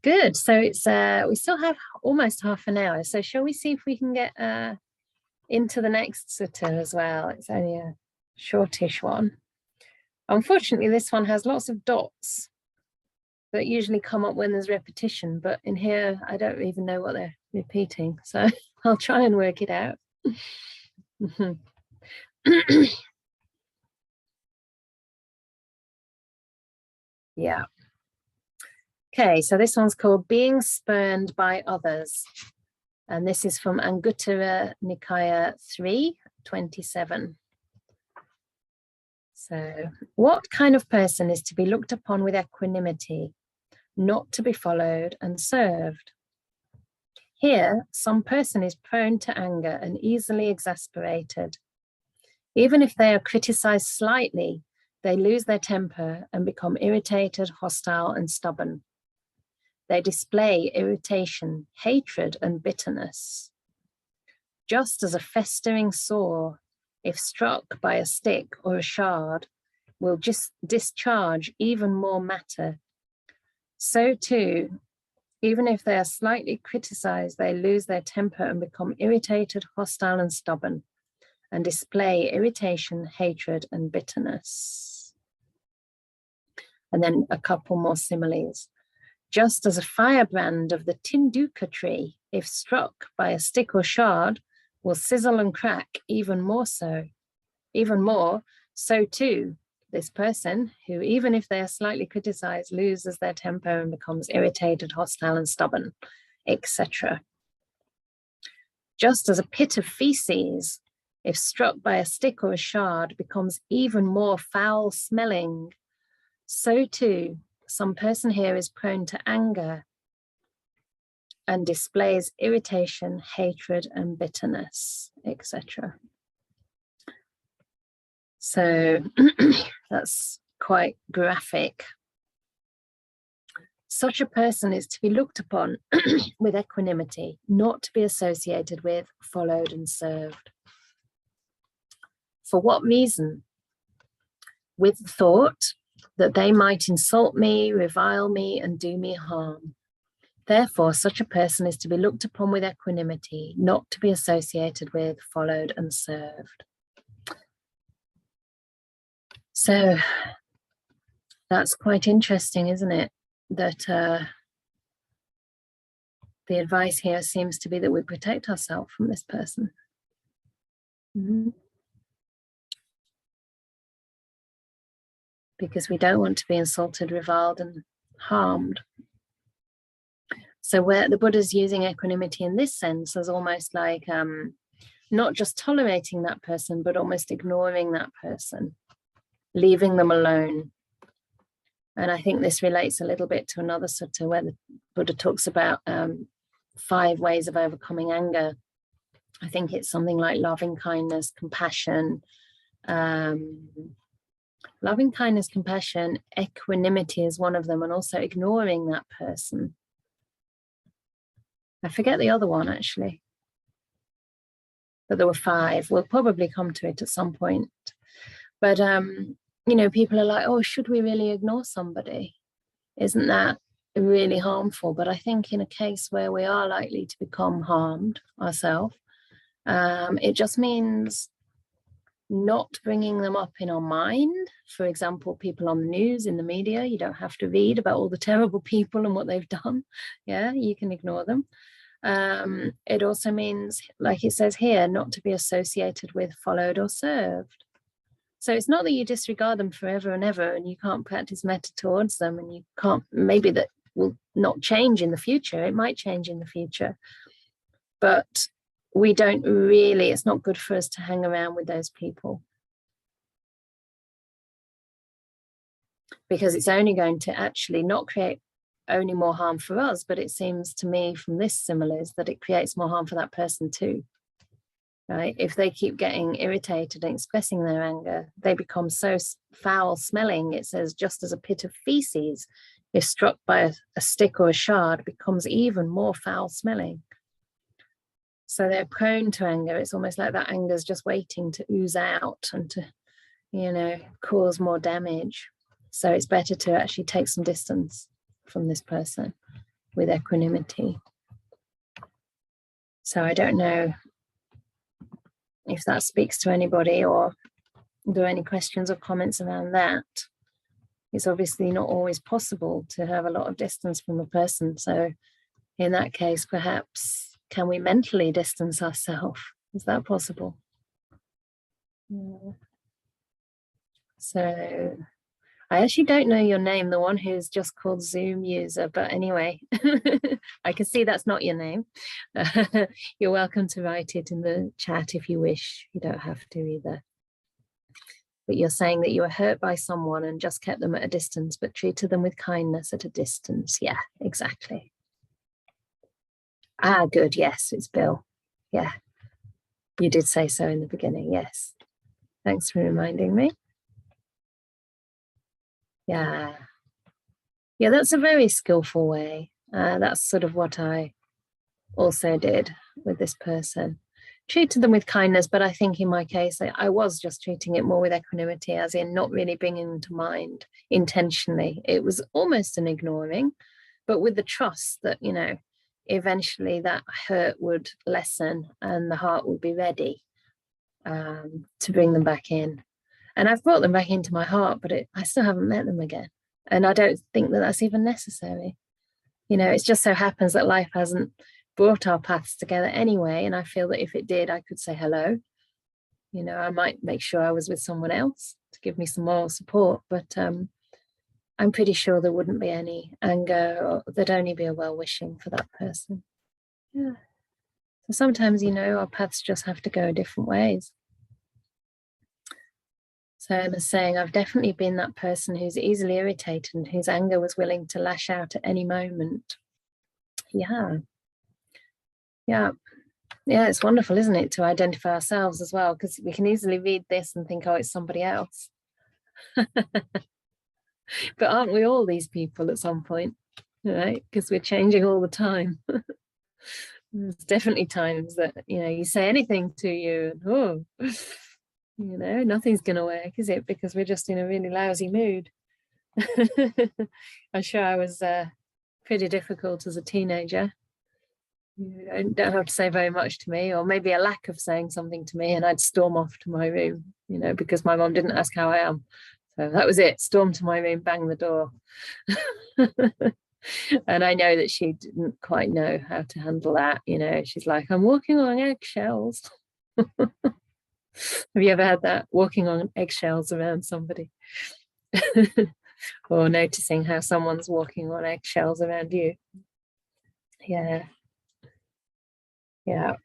good. So it's we still have almost half an hour, so shall we see if we can get into the next sutta as well? It's only a shortish one. Unfortunately, this one has lots of dots that usually come up when there's repetition, but in here I don't even know what they're repeating, so I'll try and work it out. Yeah. Okay, so this one's called Being Spurned by Others. And this is from Anguttara Nikaya 3:27. So, what kind of person is to be looked upon with equanimity, not to be followed and served? Here, some person is prone to anger and easily exasperated. Even if they are criticized slightly, they lose their temper and become irritated, hostile, and stubborn. They display irritation, hatred, and bitterness. Just as a festering sore, if struck by a stick or a shard, will just discharge even more matter, so too, even if they are slightly criticized, they lose their temper and become irritated, hostile, and stubborn, and display irritation, hatred, and bitterness. And then a couple more similes. Just as a firebrand of the Tinduka tree, if struck by a stick or shard, will sizzle and crack even more, so too, this person who, even if they are slightly criticized, loses their temper and becomes irritated, hostile, and stubborn, etc. Just as a pit of feces, if struck by a stick or a shard, becomes even more foul-smelling, so too, some person here is prone to anger and displays irritation, hatred, and bitterness, etc. So that's quite graphic. Such a person is to be looked upon with equanimity, not to be associated with, followed, and served. For what reason? With the thought that they might insult me, revile me, and do me harm. Therefore, such a person is to be looked upon with equanimity, not to be associated with, followed, and served. So that's quite interesting, isn't it? That the advice here seems to be that we protect ourselves from this person. Mm-hmm. Because we don't want to be insulted, reviled, and harmed. So where the Buddha's using equanimity in this sense as almost like not just tolerating that person, but almost ignoring that person, leaving them alone. And I think this relates a little bit to another sutta where the Buddha talks about 5 ways of overcoming anger. I think it's something like loving kindness, compassion, loving kindness, compassion, equanimity is one of them, and also ignoring that person. I forget the other one actually, but there were 5. We'll probably come to it at some point. But, you know, people are like, oh, should we really ignore somebody? Isn't that really harmful? But I think in a case where we are likely to become harmed ourselves, it just means not bringing them up in our mind. For example, people on the news, in the media, you don't have to read about all the terrible people and what they've done. Yeah, you can ignore them. It also means, like it says here, not to be associated with, followed, or served. So it's not that you disregard them forever and ever and you can't practice metta towards them, and you can't, maybe that will not change in the future. It might change in the future. but we don't really, it's not good for us to hang around with those people, because it's only going to actually not create only more harm for us, but it seems to me from this similes that it creates more harm for that person too, right? If they keep getting irritated and expressing their anger, they become so foul smelling. It says, just as a pit of feces, if struck by a stick or a shard, becomes even more foul smelling. So they're prone to anger. It's almost like that anger is just waiting to ooze out and to, you know, cause more damage. So it's better to actually take some distance from this person with equanimity. So I don't know if that speaks to anybody, or are there any questions or comments around that? It's obviously not always possible to have a lot of distance from a person. So in that case, perhaps, can we mentally distance ourselves? Is that possible? Yeah. So I actually don't know your name, the one who's just called Zoom user, but anyway, I can see that's not your name. You're welcome to write it in the chat if you wish. You don't have to either. But you're saying that you were hurt by someone and just kept them at a distance, but treated them with kindness at a distance. Yeah, exactly. Ah, good. Yes, it's Bill. Yeah, you did say so in the beginning. Yes. Thanks for reminding me. Yeah. Yeah, that's a very skillful way. That's sort of what I also did with this person. Treated them with kindness, but I think in my case, I was just treating it more with equanimity, as in not really bringing them to mind intentionally. It was almost an ignoring, but with the trust that, you know, eventually that hurt would lessen and the heart would be ready to bring them back in. And I've brought them back into my heart, but I still haven't met them again. And I don't think that that's even necessary. You know, it just so happens that life hasn't brought our paths together anyway. And I feel that if it did, I could say hello. You know, I might make sure I was with someone else to give me some moral support, but I'm pretty sure there wouldn't be any anger, or there'd only be a well-wishing for that person. Yeah. So sometimes, you know, our paths just have to go different ways. So I was saying, I've definitely been that person who's easily irritated and whose anger was willing to lash out at any moment. Yeah. Yeah. Yeah, it's wonderful, isn't it, to identify ourselves as well, because we can easily read this and think, oh, it's somebody else. But aren't we all these people at some point, right? Because we're changing all the time. There's definitely times that, you know, you say anything to you and, oh, you know, nothing's going to work, is it? Because we're just in a really lousy mood. I'm sure I was pretty difficult as a teenager. You don't have to say very much to me, or maybe a lack of saying something to me, and I'd storm off to my room, you know, because my mom didn't ask how I am. So that was it. Storm to my room, bang the door. And I know that she didn't quite know how to handle that. You know, she's like, I'm walking on eggshells. Have you ever had that, walking on eggshells around somebody? Or noticing how someone's walking on eggshells around you? Yeah. Yeah.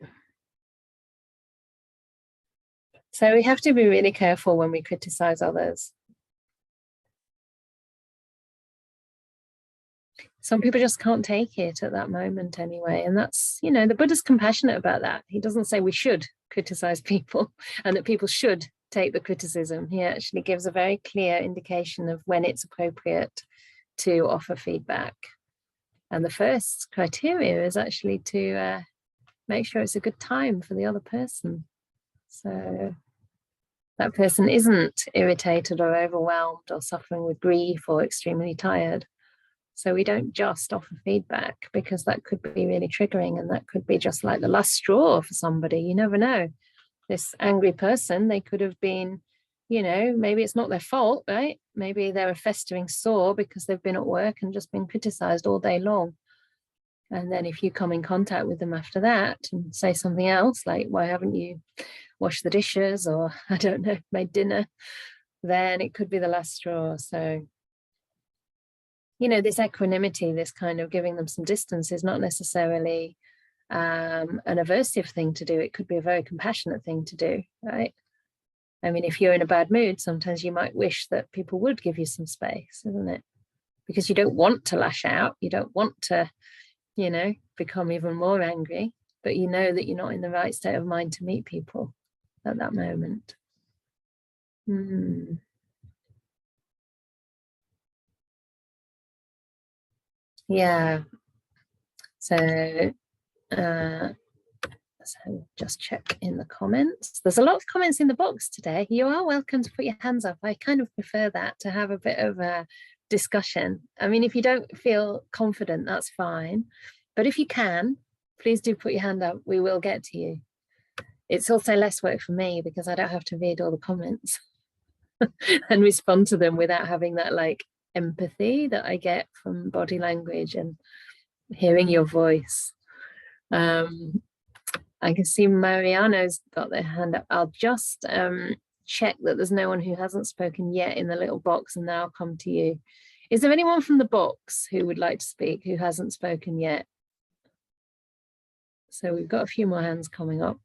So we have to be really careful when we criticize others. Some people just can't take it at that moment anyway. And that's, you know, the Buddha's compassionate about that. He doesn't say we should criticize people and that people should take the criticism. He actually gives a very clear indication of when it's appropriate to offer feedback. And the first criteria is actually to make sure it's a good time for the other person. So that person isn't irritated or overwhelmed or suffering with grief or extremely tired. So we don't just offer feedback, because that could be really triggering, and that could be just like the last straw for somebody. You never know. This angry person, they could have been, you know, maybe it's not their fault, right? Maybe they're a festering sore because they've been at work and just been criticized all day long. And then if you come in contact with them after that and say something else, like, why haven't you washed the dishes, or I don't know, made dinner, then it could be the last straw. So, you know, this equanimity, this kind of giving them some distance, is not necessarily an aversive thing to do. It could be a very compassionate thing to do, right? I mean, if you're in a bad mood, sometimes you might wish that people would give you some space, isn't it? Because you don't want to lash out. You don't want to, you know, become even more angry, but you know that you're not in the right state of mind to meet people at that moment. Yeah. So just check in the comments. There's a lot of comments in the box today. You are welcome to put your hands up. I kind of prefer that, to have a bit of a discussion. I mean, if you don't feel confident, that's fine. But if you can, please do put your hand up. We will get to you. It's also less work for me because I don't have to read all the comments and respond to them without having that like empathy that I get from body language and hearing your voice. I can see Mariano's got their hand up. I'll just check that there's no one who hasn't spoken yet in the little box, and then I'll come to you. Is there anyone from the box who would like to speak who hasn't spoken yet? So we've got a few more hands coming up.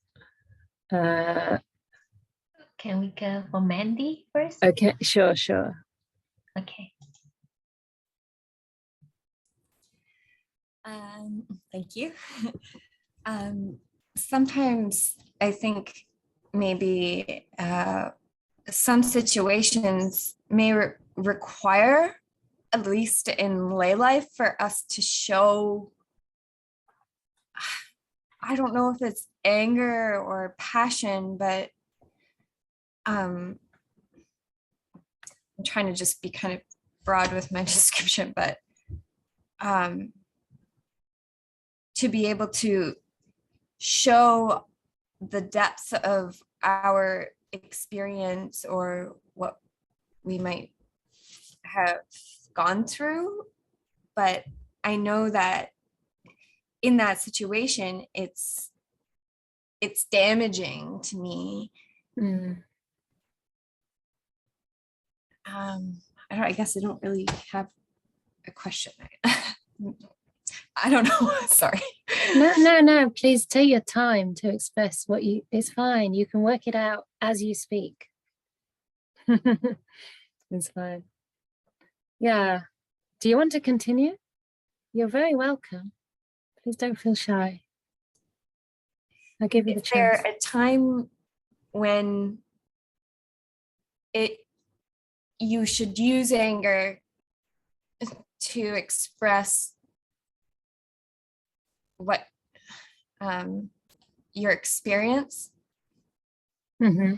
Can we go for Mandy first? Okay, sure. Okay. Thank you. Sometimes I think maybe some situations may require, at least in lay life, for us to show, I don't know if it's anger or passion, but I'm trying to just be kind of broad with my description, but to be able to show the depths of our experience or what we might have gone through. But I know that in that situation, it's damaging to me. I guess I don't really have a question. I don't know. Sorry. No. Please take your time to express what you. It's fine. You can work it out as you speak. It's fine. Yeah. Do you want to continue? You're very welcome. Please don't feel shy. I'll give you the chance. Is there a time when you should use anger to express what your experience? Yeah.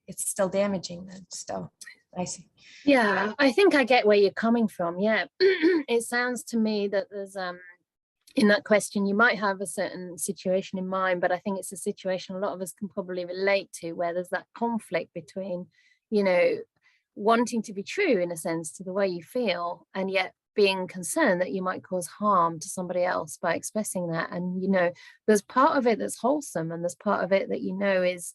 It's still damaging then still. I see. Yeah, I think I get where you're coming from. Yeah. It sounds to me that there's in that question, you might have a certain situation in mind, but I think it's a situation a lot of us can probably relate to, where there's that conflict between, you know, wanting to be true in a sense to the way you feel, and yet being concerned that you might cause harm to somebody else by expressing that. And, you know, there's part of it that's wholesome, and there's part of it that, you know, is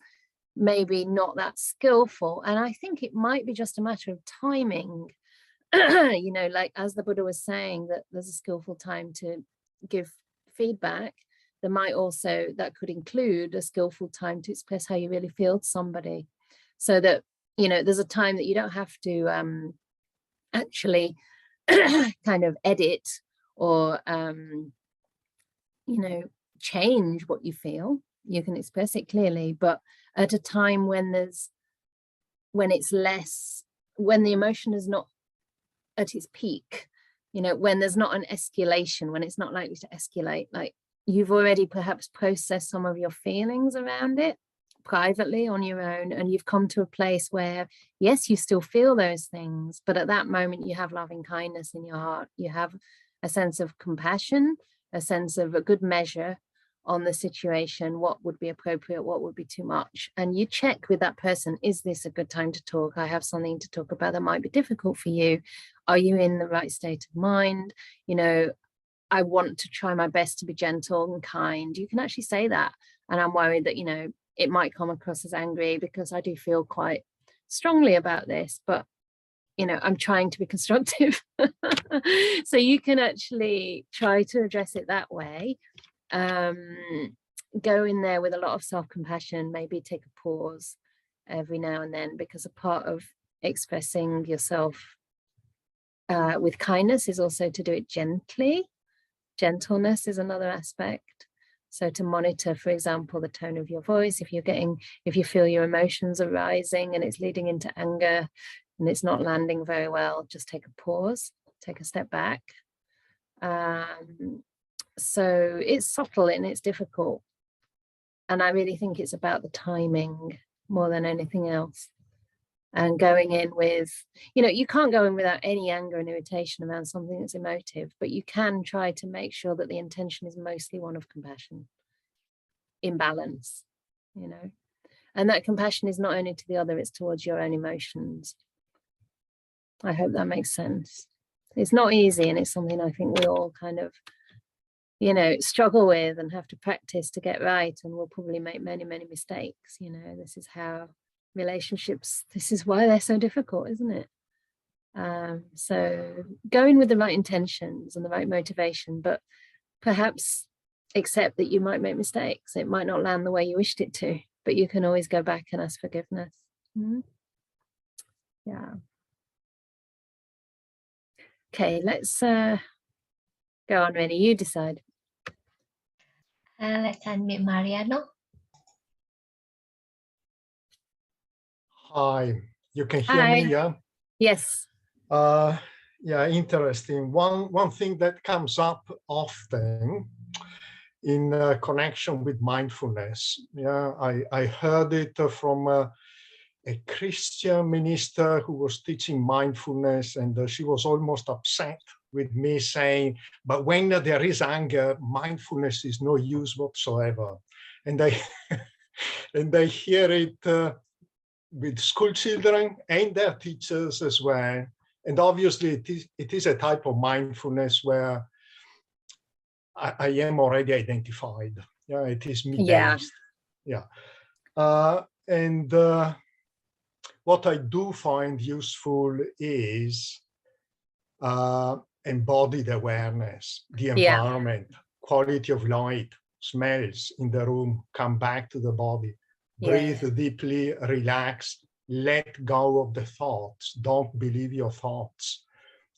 maybe not that skillful. And I think it might be just a matter of timing. You know, like as the Buddha was saying, that there's a skillful time to give feedback. There might also, that could include a skillful time to express how you really feel to somebody, so that, you know, there's a time that you don't have to actually kind of edit or you know, change what you feel. You can express it clearly, but at a time when it's less, when the emotion is not at its peak, you know, when there's not an escalation, when it's not likely to escalate, like you've already perhaps processed some of your feelings around it privately on your own, and you've come to a place where, yes, you still feel those things, but at that moment you have loving kindness in your heart. You have a sense of compassion, a sense of a good measure on the situation, what would be appropriate, what would be too much. And you check with that person, is this a good time to talk? I have something to talk about that might be difficult for you. Are you in the right state of mind? You know, I want to try my best to be gentle and kind. You can actually say that. And I'm worried that, you know, it might come across as angry because I do feel quite strongly about this, but you know, I'm trying to be constructive. So you can actually try to address it that way. Go in there with a lot of self-compassion, maybe take a pause every now and then, because a part of expressing yourself with kindness is also to do it gently. Gentleness is another aspect. So to monitor, for example, the tone of your voice. If you feel your emotions are rising and it's leading into anger and it's not landing very well, just take a pause, take a step back. So it's subtle and it's difficult. And I really think it's about the timing more than anything else. And going in with, you know, you can't go in without any anger and irritation around something that's emotive, but you can try to make sure that the intention is mostly one of compassion, in balance, you know. And that compassion is not only to the other, it's towards your own emotions. I hope that makes sense. It's not easy, and it's something I think we all kind of, you know, struggle with and have to practice to get right, and we'll probably make many, many mistakes. You know, this is how relationships, this is why they're so difficult, isn't it? So go in with the right intentions and the right motivation, but perhaps accept that you might make mistakes. It might not land the way you wished it to, but you can always go back and ask forgiveness. Yeah. Okay, let's go on, Rennie, you decide. Let's unmute Mariano. Hi, you can hear me, yeah? Yes. Yeah, interesting. One thing that comes up often in connection with mindfulness, yeah, I heard it from a Christian minister who was teaching mindfulness, and she was almost upset with me saying, but when there is anger, mindfulness is no use whatsoever. And I hear it with school children and their teachers as well. And obviously it is a type of mindfulness where I am already identified. Yeah, it is me-based. Yeah. And what I do find useful is embodied awareness, the environment, quality of light, smells in the room, come back to the body. Breathe deeply, relax, let go of the thoughts. Don't believe your thoughts.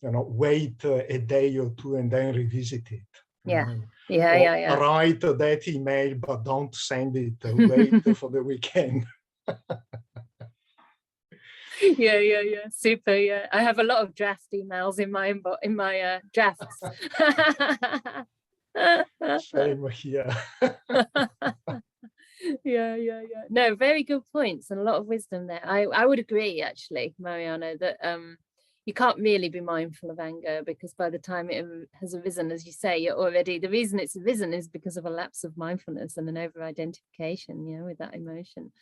You know, wait a day or two and then revisit it. Write that email, but don't send it. Wait for the weekend. Yeah. Super. Yeah, I have a lot of draft emails in my drafts. Same here. Yeah. No, very good points and a lot of wisdom there. I would agree, actually, Mariano, that you can't really be mindful of anger, because by the time it has arisen, as you say, you're already, the reason it's arisen is because of a lapse of mindfulness and an over-identification, you know, with that emotion.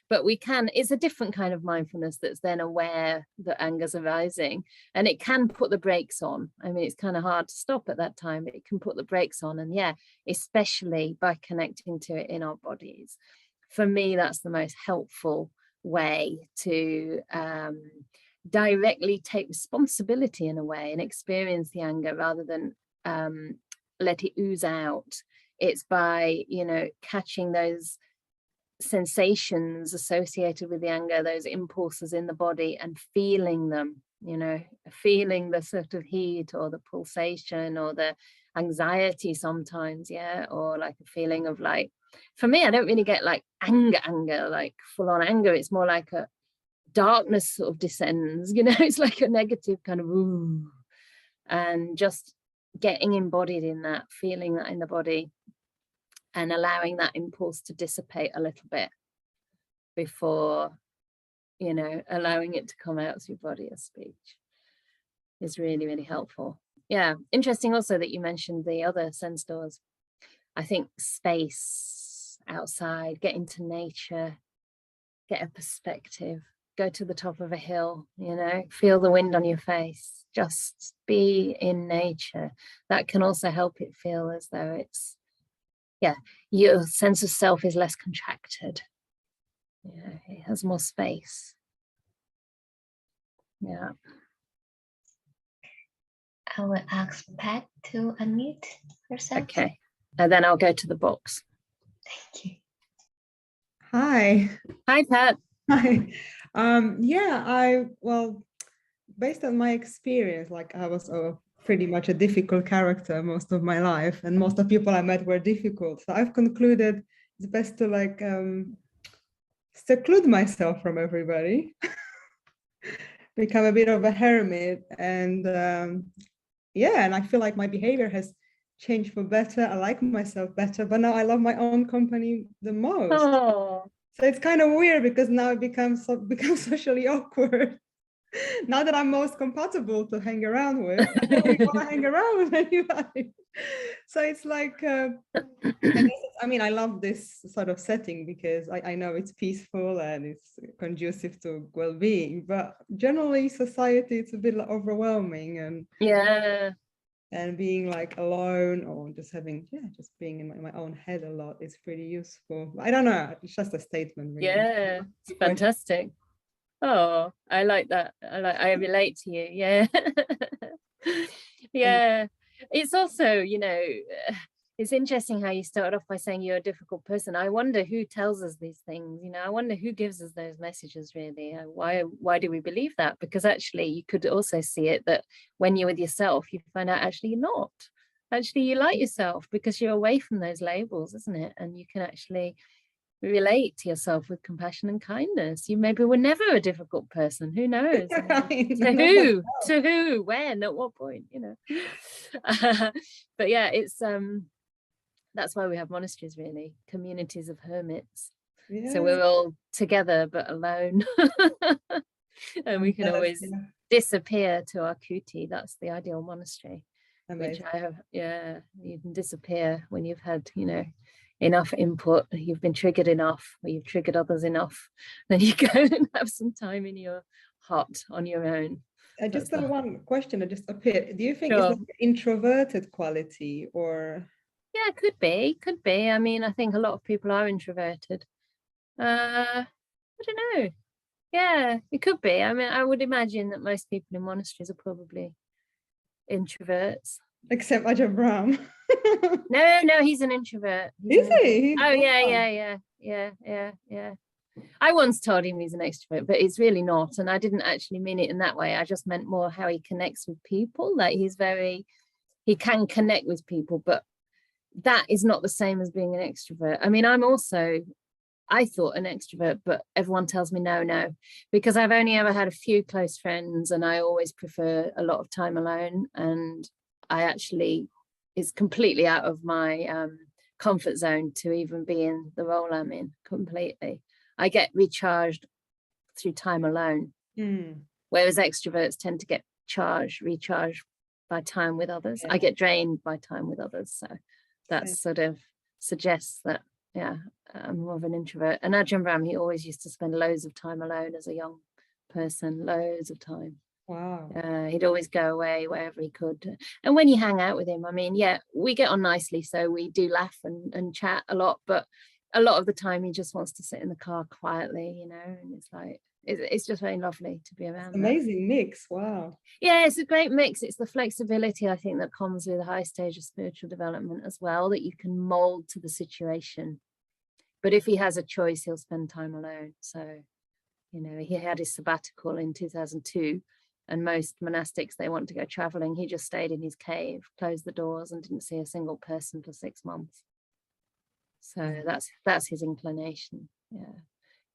But we can, it's a different kind of mindfulness that's then aware that anger's arising, and it can put the brakes on. I mean, it's kind of hard to stop at that time, but it can put the brakes on. And yeah, especially by connecting to it in our bodies. For me, that's the most helpful way to directly take responsibility in a way and experience the anger rather than let it ooze out. It's by, you know, catching those sensations associated with the anger, those impulses in the body, and feeling them, you know, feeling the sort of heat or the pulsation or the anxiety sometimes, yeah, or like a feeling of, like, for me, I don't really get like anger, like full on anger. It's more like a darkness sort of descends, you know, it's like a negative kind of ooh, and just getting embodied in that, feeling that in the body, and allowing that impulse to dissipate a little bit before, you know, allowing it to come out through body as speech is really, really helpful. Yeah, interesting also that you mentioned the other sense doors. I think space outside, get into nature, get a perspective, go to the top of a hill, you know, feel the wind on your face, just be in nature. That can also help it feel as though it's, yeah, your sense of self is less contracted. Yeah, it has more space. Yeah. I will ask Pat to unmute herself. Okay, and then I'll go to the box. Thank you. Hi. Hi, Pat. Hi. Well, based on my experience, like I was pretty much a difficult character most of my life, and most of the people I met were difficult. So I've concluded it's best to like seclude myself from everybody, become a bit of a hermit, and and I feel like my behavior has changed for better. I like myself better, but now I love my own company the most. Oh, So it's kind of weird because now it becomes socially awkward. Now that I'm most compatible to hang around with, I don't really want to hang around with anybody. So it's like, I mean, I love this sort of setting because I know it's peaceful and it's conducive to well-being, but generally society, it's a bit overwhelming and yeah. And being like alone or just having, just being in my own head a lot is pretty useful. I don't know, it's just a statement. Really. Yeah, it's fantastic. Oh, I like that. I relate to you. Yeah. Yeah. It's also, you know, it's interesting how you started off by saying you're a difficult person. I wonder who tells us these things, you know, I wonder who gives us those messages really. Why do we believe that? Because actually you could also see it that when you're with yourself, you find out actually you're not. Actually, you like yourself because you're away from those labels, isn't it? And you can actually relate to yourself with compassion and kindness. You maybe were never a difficult person, who knows? To who, when, at what point, you know. But yeah, it's that's why we have monasteries, really, communities of hermits. So we're all together but alone. And we can always disappear to our kuti. That's the ideal monastery. Amazing. Which I have, you can disappear when you've had, you know, enough input, you've been triggered enough, or you've triggered others enough, then you go and have some time in your hut on your own. I just have one question that just appeared. Do you think it's like an introverted quality or? Yeah, could be. I mean, I think a lot of people are introverted. I don't know. Yeah, it could be. I mean, I would imagine that most people in monasteries are probably introverts. Except Ajahn Brahm. No, he's an introvert. Is he? Oh, yeah. I once told him he's an extrovert, but it's really not. And I didn't actually mean it in that way. I just meant more how he connects with people. Like he can connect with people, but that is not the same as being an extrovert. I mean, I thought an extrovert, but everyone tells me no, because I've only ever had a few close friends and I always prefer a lot of time alone. And it's completely out of my comfort zone to even be in the role I'm in completely. I get recharged through time alone, whereas extroverts tend to get recharged by time with others. I get drained by time with others. So that sort of suggests that, I'm more of an introvert. And Ajahn Brahm, he always used to spend loads of time alone as a young person, loads of time. Wow. He'd always go away wherever he could. And when you hang out with him, I mean, we get on nicely. So we do laugh and chat a lot, but a lot of the time he just wants to sit in the car quietly, you know, and it's like, it's just very lovely to be around. Amazing mix. Wow. Yeah, it's a great mix. It's the flexibility, I think, that comes with a high stage of spiritual development as well, that you can mold to the situation. But if he has a choice, he'll spend time alone. So, you know, he had his sabbatical in 2002, and most monastics, they want to go traveling. He just stayed in his cave, closed the doors, and didn't see a single person for 6 months. So that's his inclination. Yeah.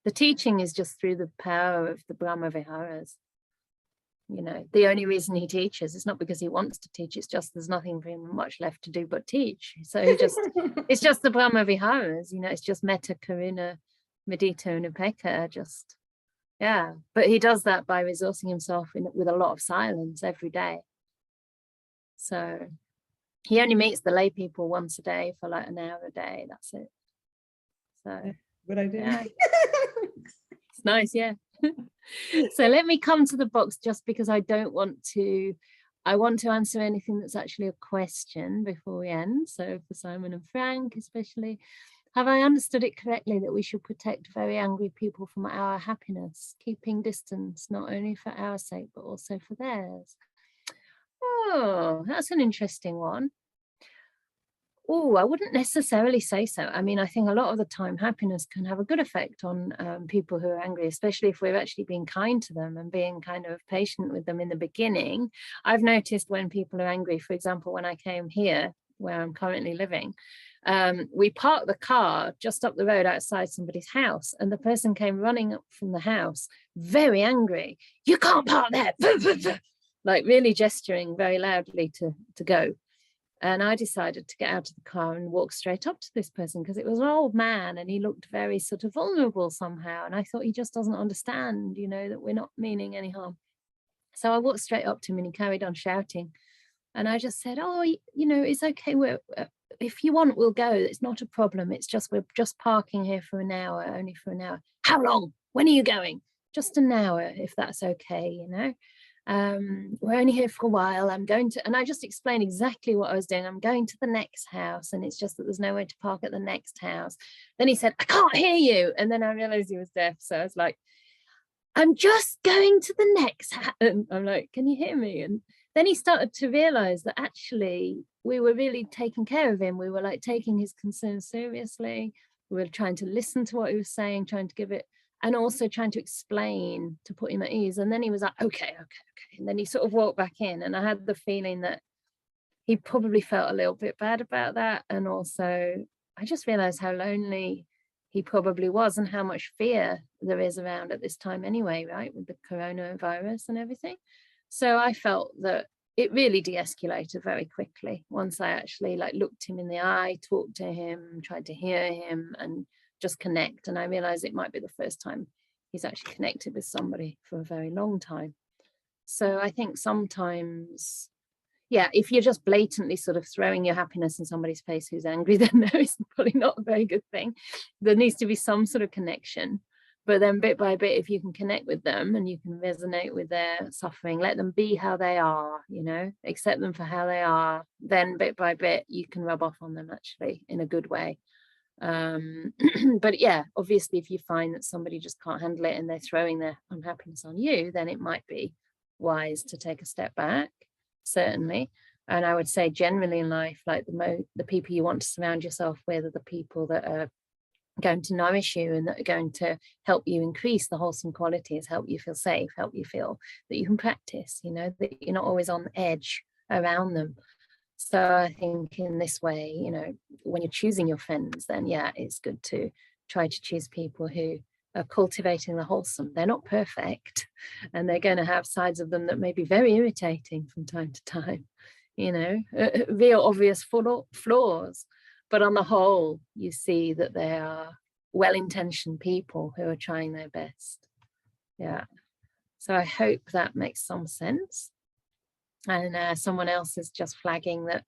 The teaching is just through the power of the Brahma Viharas. You know, the only reason he teaches is not because he wants to teach, it's just there's nothing for him much left to do but teach. So it's just the Brahma Viharas, you know, it's just metta, karuna, mudita, and upekkha, but he does that by resourcing himself with a lot of silence every day. So he only meets the lay people once a day for like an hour a day, that's it. So good idea. It's nice, yeah. So let me come to the box, just because I want to answer anything that's actually a question before we end. So for Simon and Frank especially, have I understood it correctly that we should protect very angry people from our happiness, keeping distance not only for our sake but also for theirs? Oh, that's an interesting one. Oh, I wouldn't necessarily say so. I mean, I think a lot of the time happiness can have a good effect on people who are angry, especially if we're actually being kind to them and being kind of patient with them in the beginning. I've noticed when people are angry, for example, when I came here, where I'm currently living, we parked the car just up the road outside somebody's house, and the person came running up from the house, very angry. You can't park there, like really gesturing very loudly to go. And I decided to get out of the car and walk straight up to this person, because it was an old man and he looked very sort of vulnerable somehow. And I thought, he just doesn't understand, you know, that we're not meaning any harm. So I walked straight up to him and he carried on shouting. And I just said, oh, you know, it's okay. If you want, we'll go. It's not a problem. It's just, we're just parking here for an hour, only for an hour. How long? When are you going? Just an hour, if that's okay, you know. We're only here for a while. I'm going to, and I just explained exactly what I was doing. I'm going to the next house, and it's just that there's nowhere to park at the next house. Then he said, I can't hear you. And then I realized he was deaf. So I was like, I'm just going to the next house. And I'm like, can you hear me? And then he started to realize that actually we were really taking care of him. We were like taking his concerns seriously. We were trying to listen to what he was saying, trying to give it, and also trying to explain to put him at ease. And then he was like, okay. And then he sort of walked back in, and I had the feeling that he probably felt a little bit bad about that. And also I just realized how lonely he probably was and how much fear there is around at this time anyway, right, with the coronavirus and everything. So I felt that it really de-escalated very quickly once I actually like looked him in the eye, talked to him, tried to hear him and just connect. And I realized it might be the first time he's actually connected with somebody for a very long time. So I think sometimes, yeah, if you're just blatantly sort of throwing your happiness in somebody's face who's angry, then no, it's probably not a very good thing. There needs to be some sort of connection. But then bit by bit, if you can connect with them and you can resonate with their suffering, let them be how they are, you know, accept them for how they are, then bit by bit, you can rub off on them actually in a good way. But yeah, obviously, if you find that somebody just can't handle it and they're throwing their unhappiness on you, then it might be wise to take a step back, certainly. And I would say generally in life, like the people you want to surround yourself with are the people that are going to nourish you and that are going to help you increase the wholesome qualities, help you feel safe, help you feel that you can practice, you know, that you're not always on the edge around them. So I think in this way, you know, when you're choosing your friends, then yeah, it's good to try to choose people who are cultivating the wholesome. They're not perfect, and they're going to have sides of them that may be very irritating from time to time, you know, real obvious flaws. But on the whole, you see that they are well-intentioned people who are trying their best. Yeah. So I hope that makes some sense. And someone else is just flagging that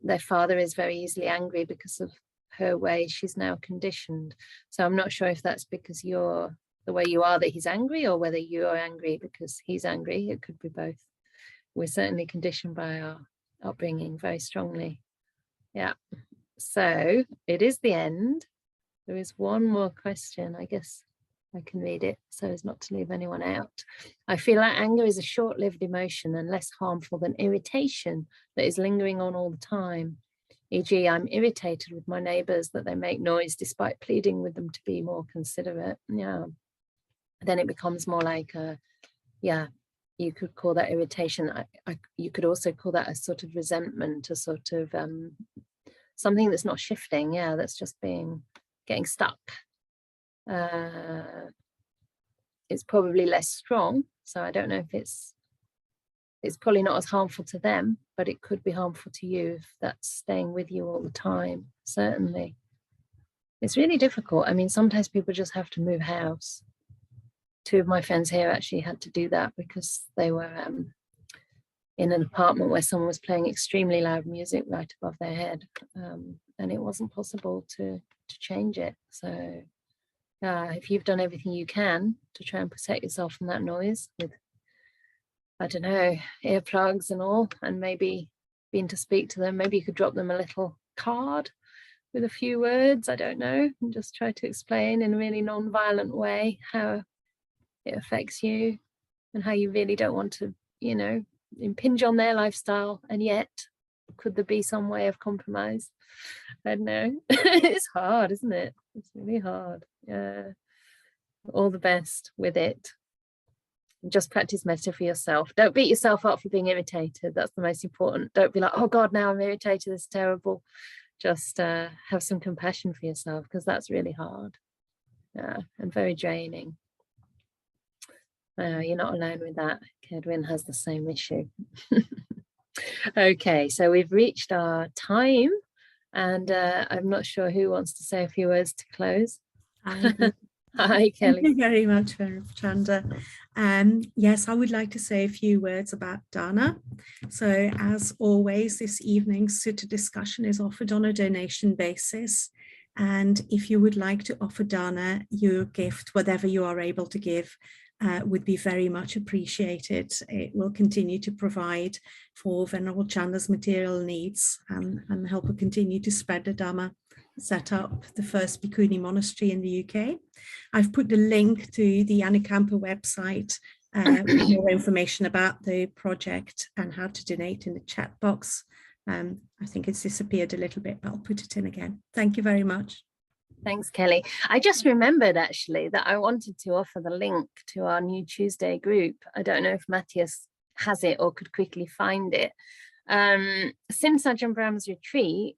their father is very easily angry because of her way she's now conditioned. So I'm not sure if that's because you're the way you are that he's angry, or whether you are angry because he's angry. It could be both. We're certainly conditioned by our upbringing very strongly. Yeah. So it is the end. There is one more question. I guess I can read it so as not to leave anyone out. I feel like anger is a short-lived emotion and less harmful than irritation that is lingering on all the time. E.g., I'm irritated with my neighbours that they make noise despite pleading with them to be more considerate. Yeah. Then it becomes more like yeah, you could call that irritation. You could also call that a sort of resentment, a sort of something that's not shifting. Yeah, that's just getting stuck. It's probably less strong, so I don't know if it's probably not as harmful to them, but it could be harmful to you if that's staying with you all the time. Certainly, it's really difficult. I mean, sometimes people just have to move house. Two of my friends here actually had to do that because they were in an apartment where someone was playing extremely loud music right above their head, and it wasn't possible to change it. So if you've done everything you can to try and protect yourself from that noise with, I don't know, earplugs and all, and maybe been to speak to them, maybe you could drop them a little card with a few words, I don't know, and just try to explain in a really non-violent way how it affects you and how you really don't want to, you know, impinge on their lifestyle, and yet could there be some way of compromise? I don't know. It's hard, isn't it? It's really hard. Yeah. All the best with it. Just practice metta for yourself. Don't beat yourself up for being irritated. That's the most important. Don't be like, oh God, now I'm irritated, this is terrible. Just have some compassion for yourself, because that's really hard. Yeah, and very draining. You're not alone with that. Kedwin has the same issue. Okay, so we've reached our time, and I'm not sure who wants to say a few words to close. Hi, Kelly. Thank you very much, Venerable Canda. Yes, I would like to say a few words about dana. So as always, this evening's sutta discussion is offered on a donation basis. And if you would like to offer dana, your gift, whatever you are able to give, would be very much appreciated. It will continue to provide for Venerable Canda's material needs and help her continue to spread the Dhamma, set up the first Bhikkhuni monastery in the UK. I've put the link to the Anakampa website with more information about the project and how to donate in the chat box. I think it's disappeared a little bit, but I'll put it in again. Thank you very much. Thanks, Kelly. I just remembered actually that I wanted to offer the link to our new Tuesday group. I don't know if Matthias has it or could quickly find it. Since Ajahn Brahma's retreat,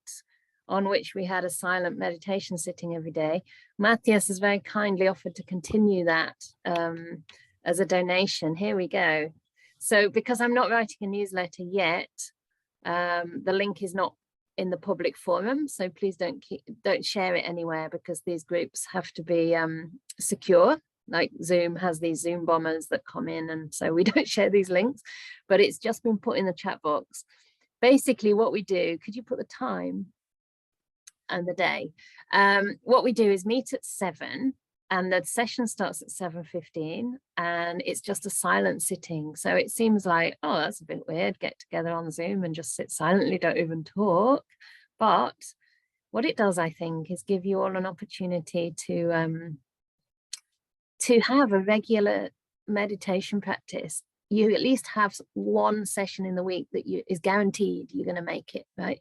on which we had a silent meditation sitting every day, Matthias has very kindly offered to continue that as a donation. Here we go. So because I'm not writing a newsletter yet, the link is not in the public forum, so please don't share it anywhere, because these groups have to be secure. Like Zoom has these Zoom bombers that come in, and so we don't share these links, but it's just been put in the chat box. Basically what we do, could you put the time and the day? What we do is meet at 7, and the session starts at 7:15, and it's just a silent sitting. So it seems like, oh, that's a bit weird, get together on Zoom and just sit silently, don't even talk. But what it does, I think, is give you all an opportunity to have a regular meditation practice. You at least have one session in the week that is guaranteed you're going to make it, right?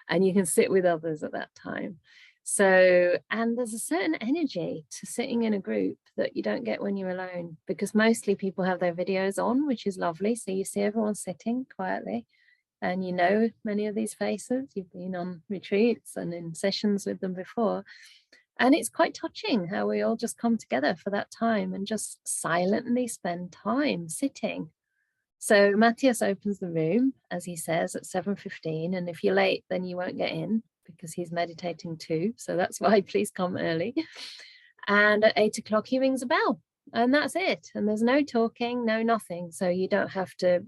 And you can sit with others at that time. So, and there's a certain energy to sitting in a group that you don't get when you're alone, because mostly people have their videos on, which is lovely. So you see everyone sitting quietly, and you know many of these faces. You've been on retreats and in sessions with them before. And it's quite touching how we all just come together for that time and just silently spend time sitting. So Matthias opens the room, as he says, at 7:15. And if you're late, then you won't get in, because he's meditating too. So that's why please come early. And at 8 o'clock, he rings a bell, and that's it. And there's no talking, no nothing. So you don't have to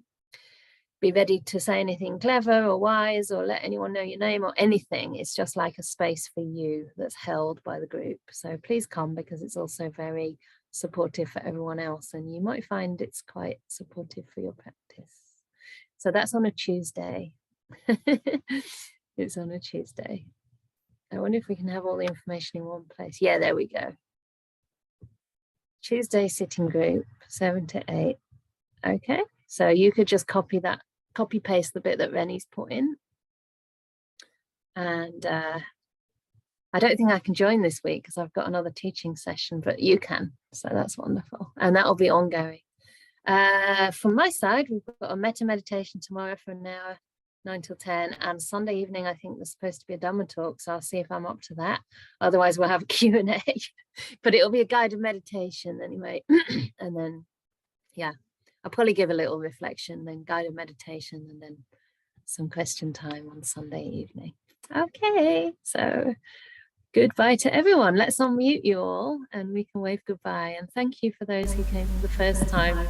be ready to say anything clever or wise or let anyone know your name or anything. It's just like a space for you that's held by the group. So please come, because it's also very supportive for everyone else. And you might find it's quite supportive for your practice. So that's on a Tuesday. It's on a Tuesday. I wonder if we can have all the information in one place. Yeah, there we go. Tuesday sitting group, 7 to 8. Okay, so you could just copy paste the bit that Rennie's put in. And I don't think I can join this week because I've got another teaching session, but you can. So that's wonderful. And that'll be ongoing. From my side, we've got a metta meditation tomorrow for an hour, 9 till 10, and Sunday evening I think there's supposed to be a Dhamma talk, so I'll see if I'm up to that. Otherwise we'll have a Q&A, but it'll be a guided meditation anyway. And then yeah, I'll probably give a little reflection, then guided meditation, and then some question time on Sunday evening. Okay, so goodbye to everyone. Let's unmute you all and we can wave goodbye. And thank you for those who came the first time.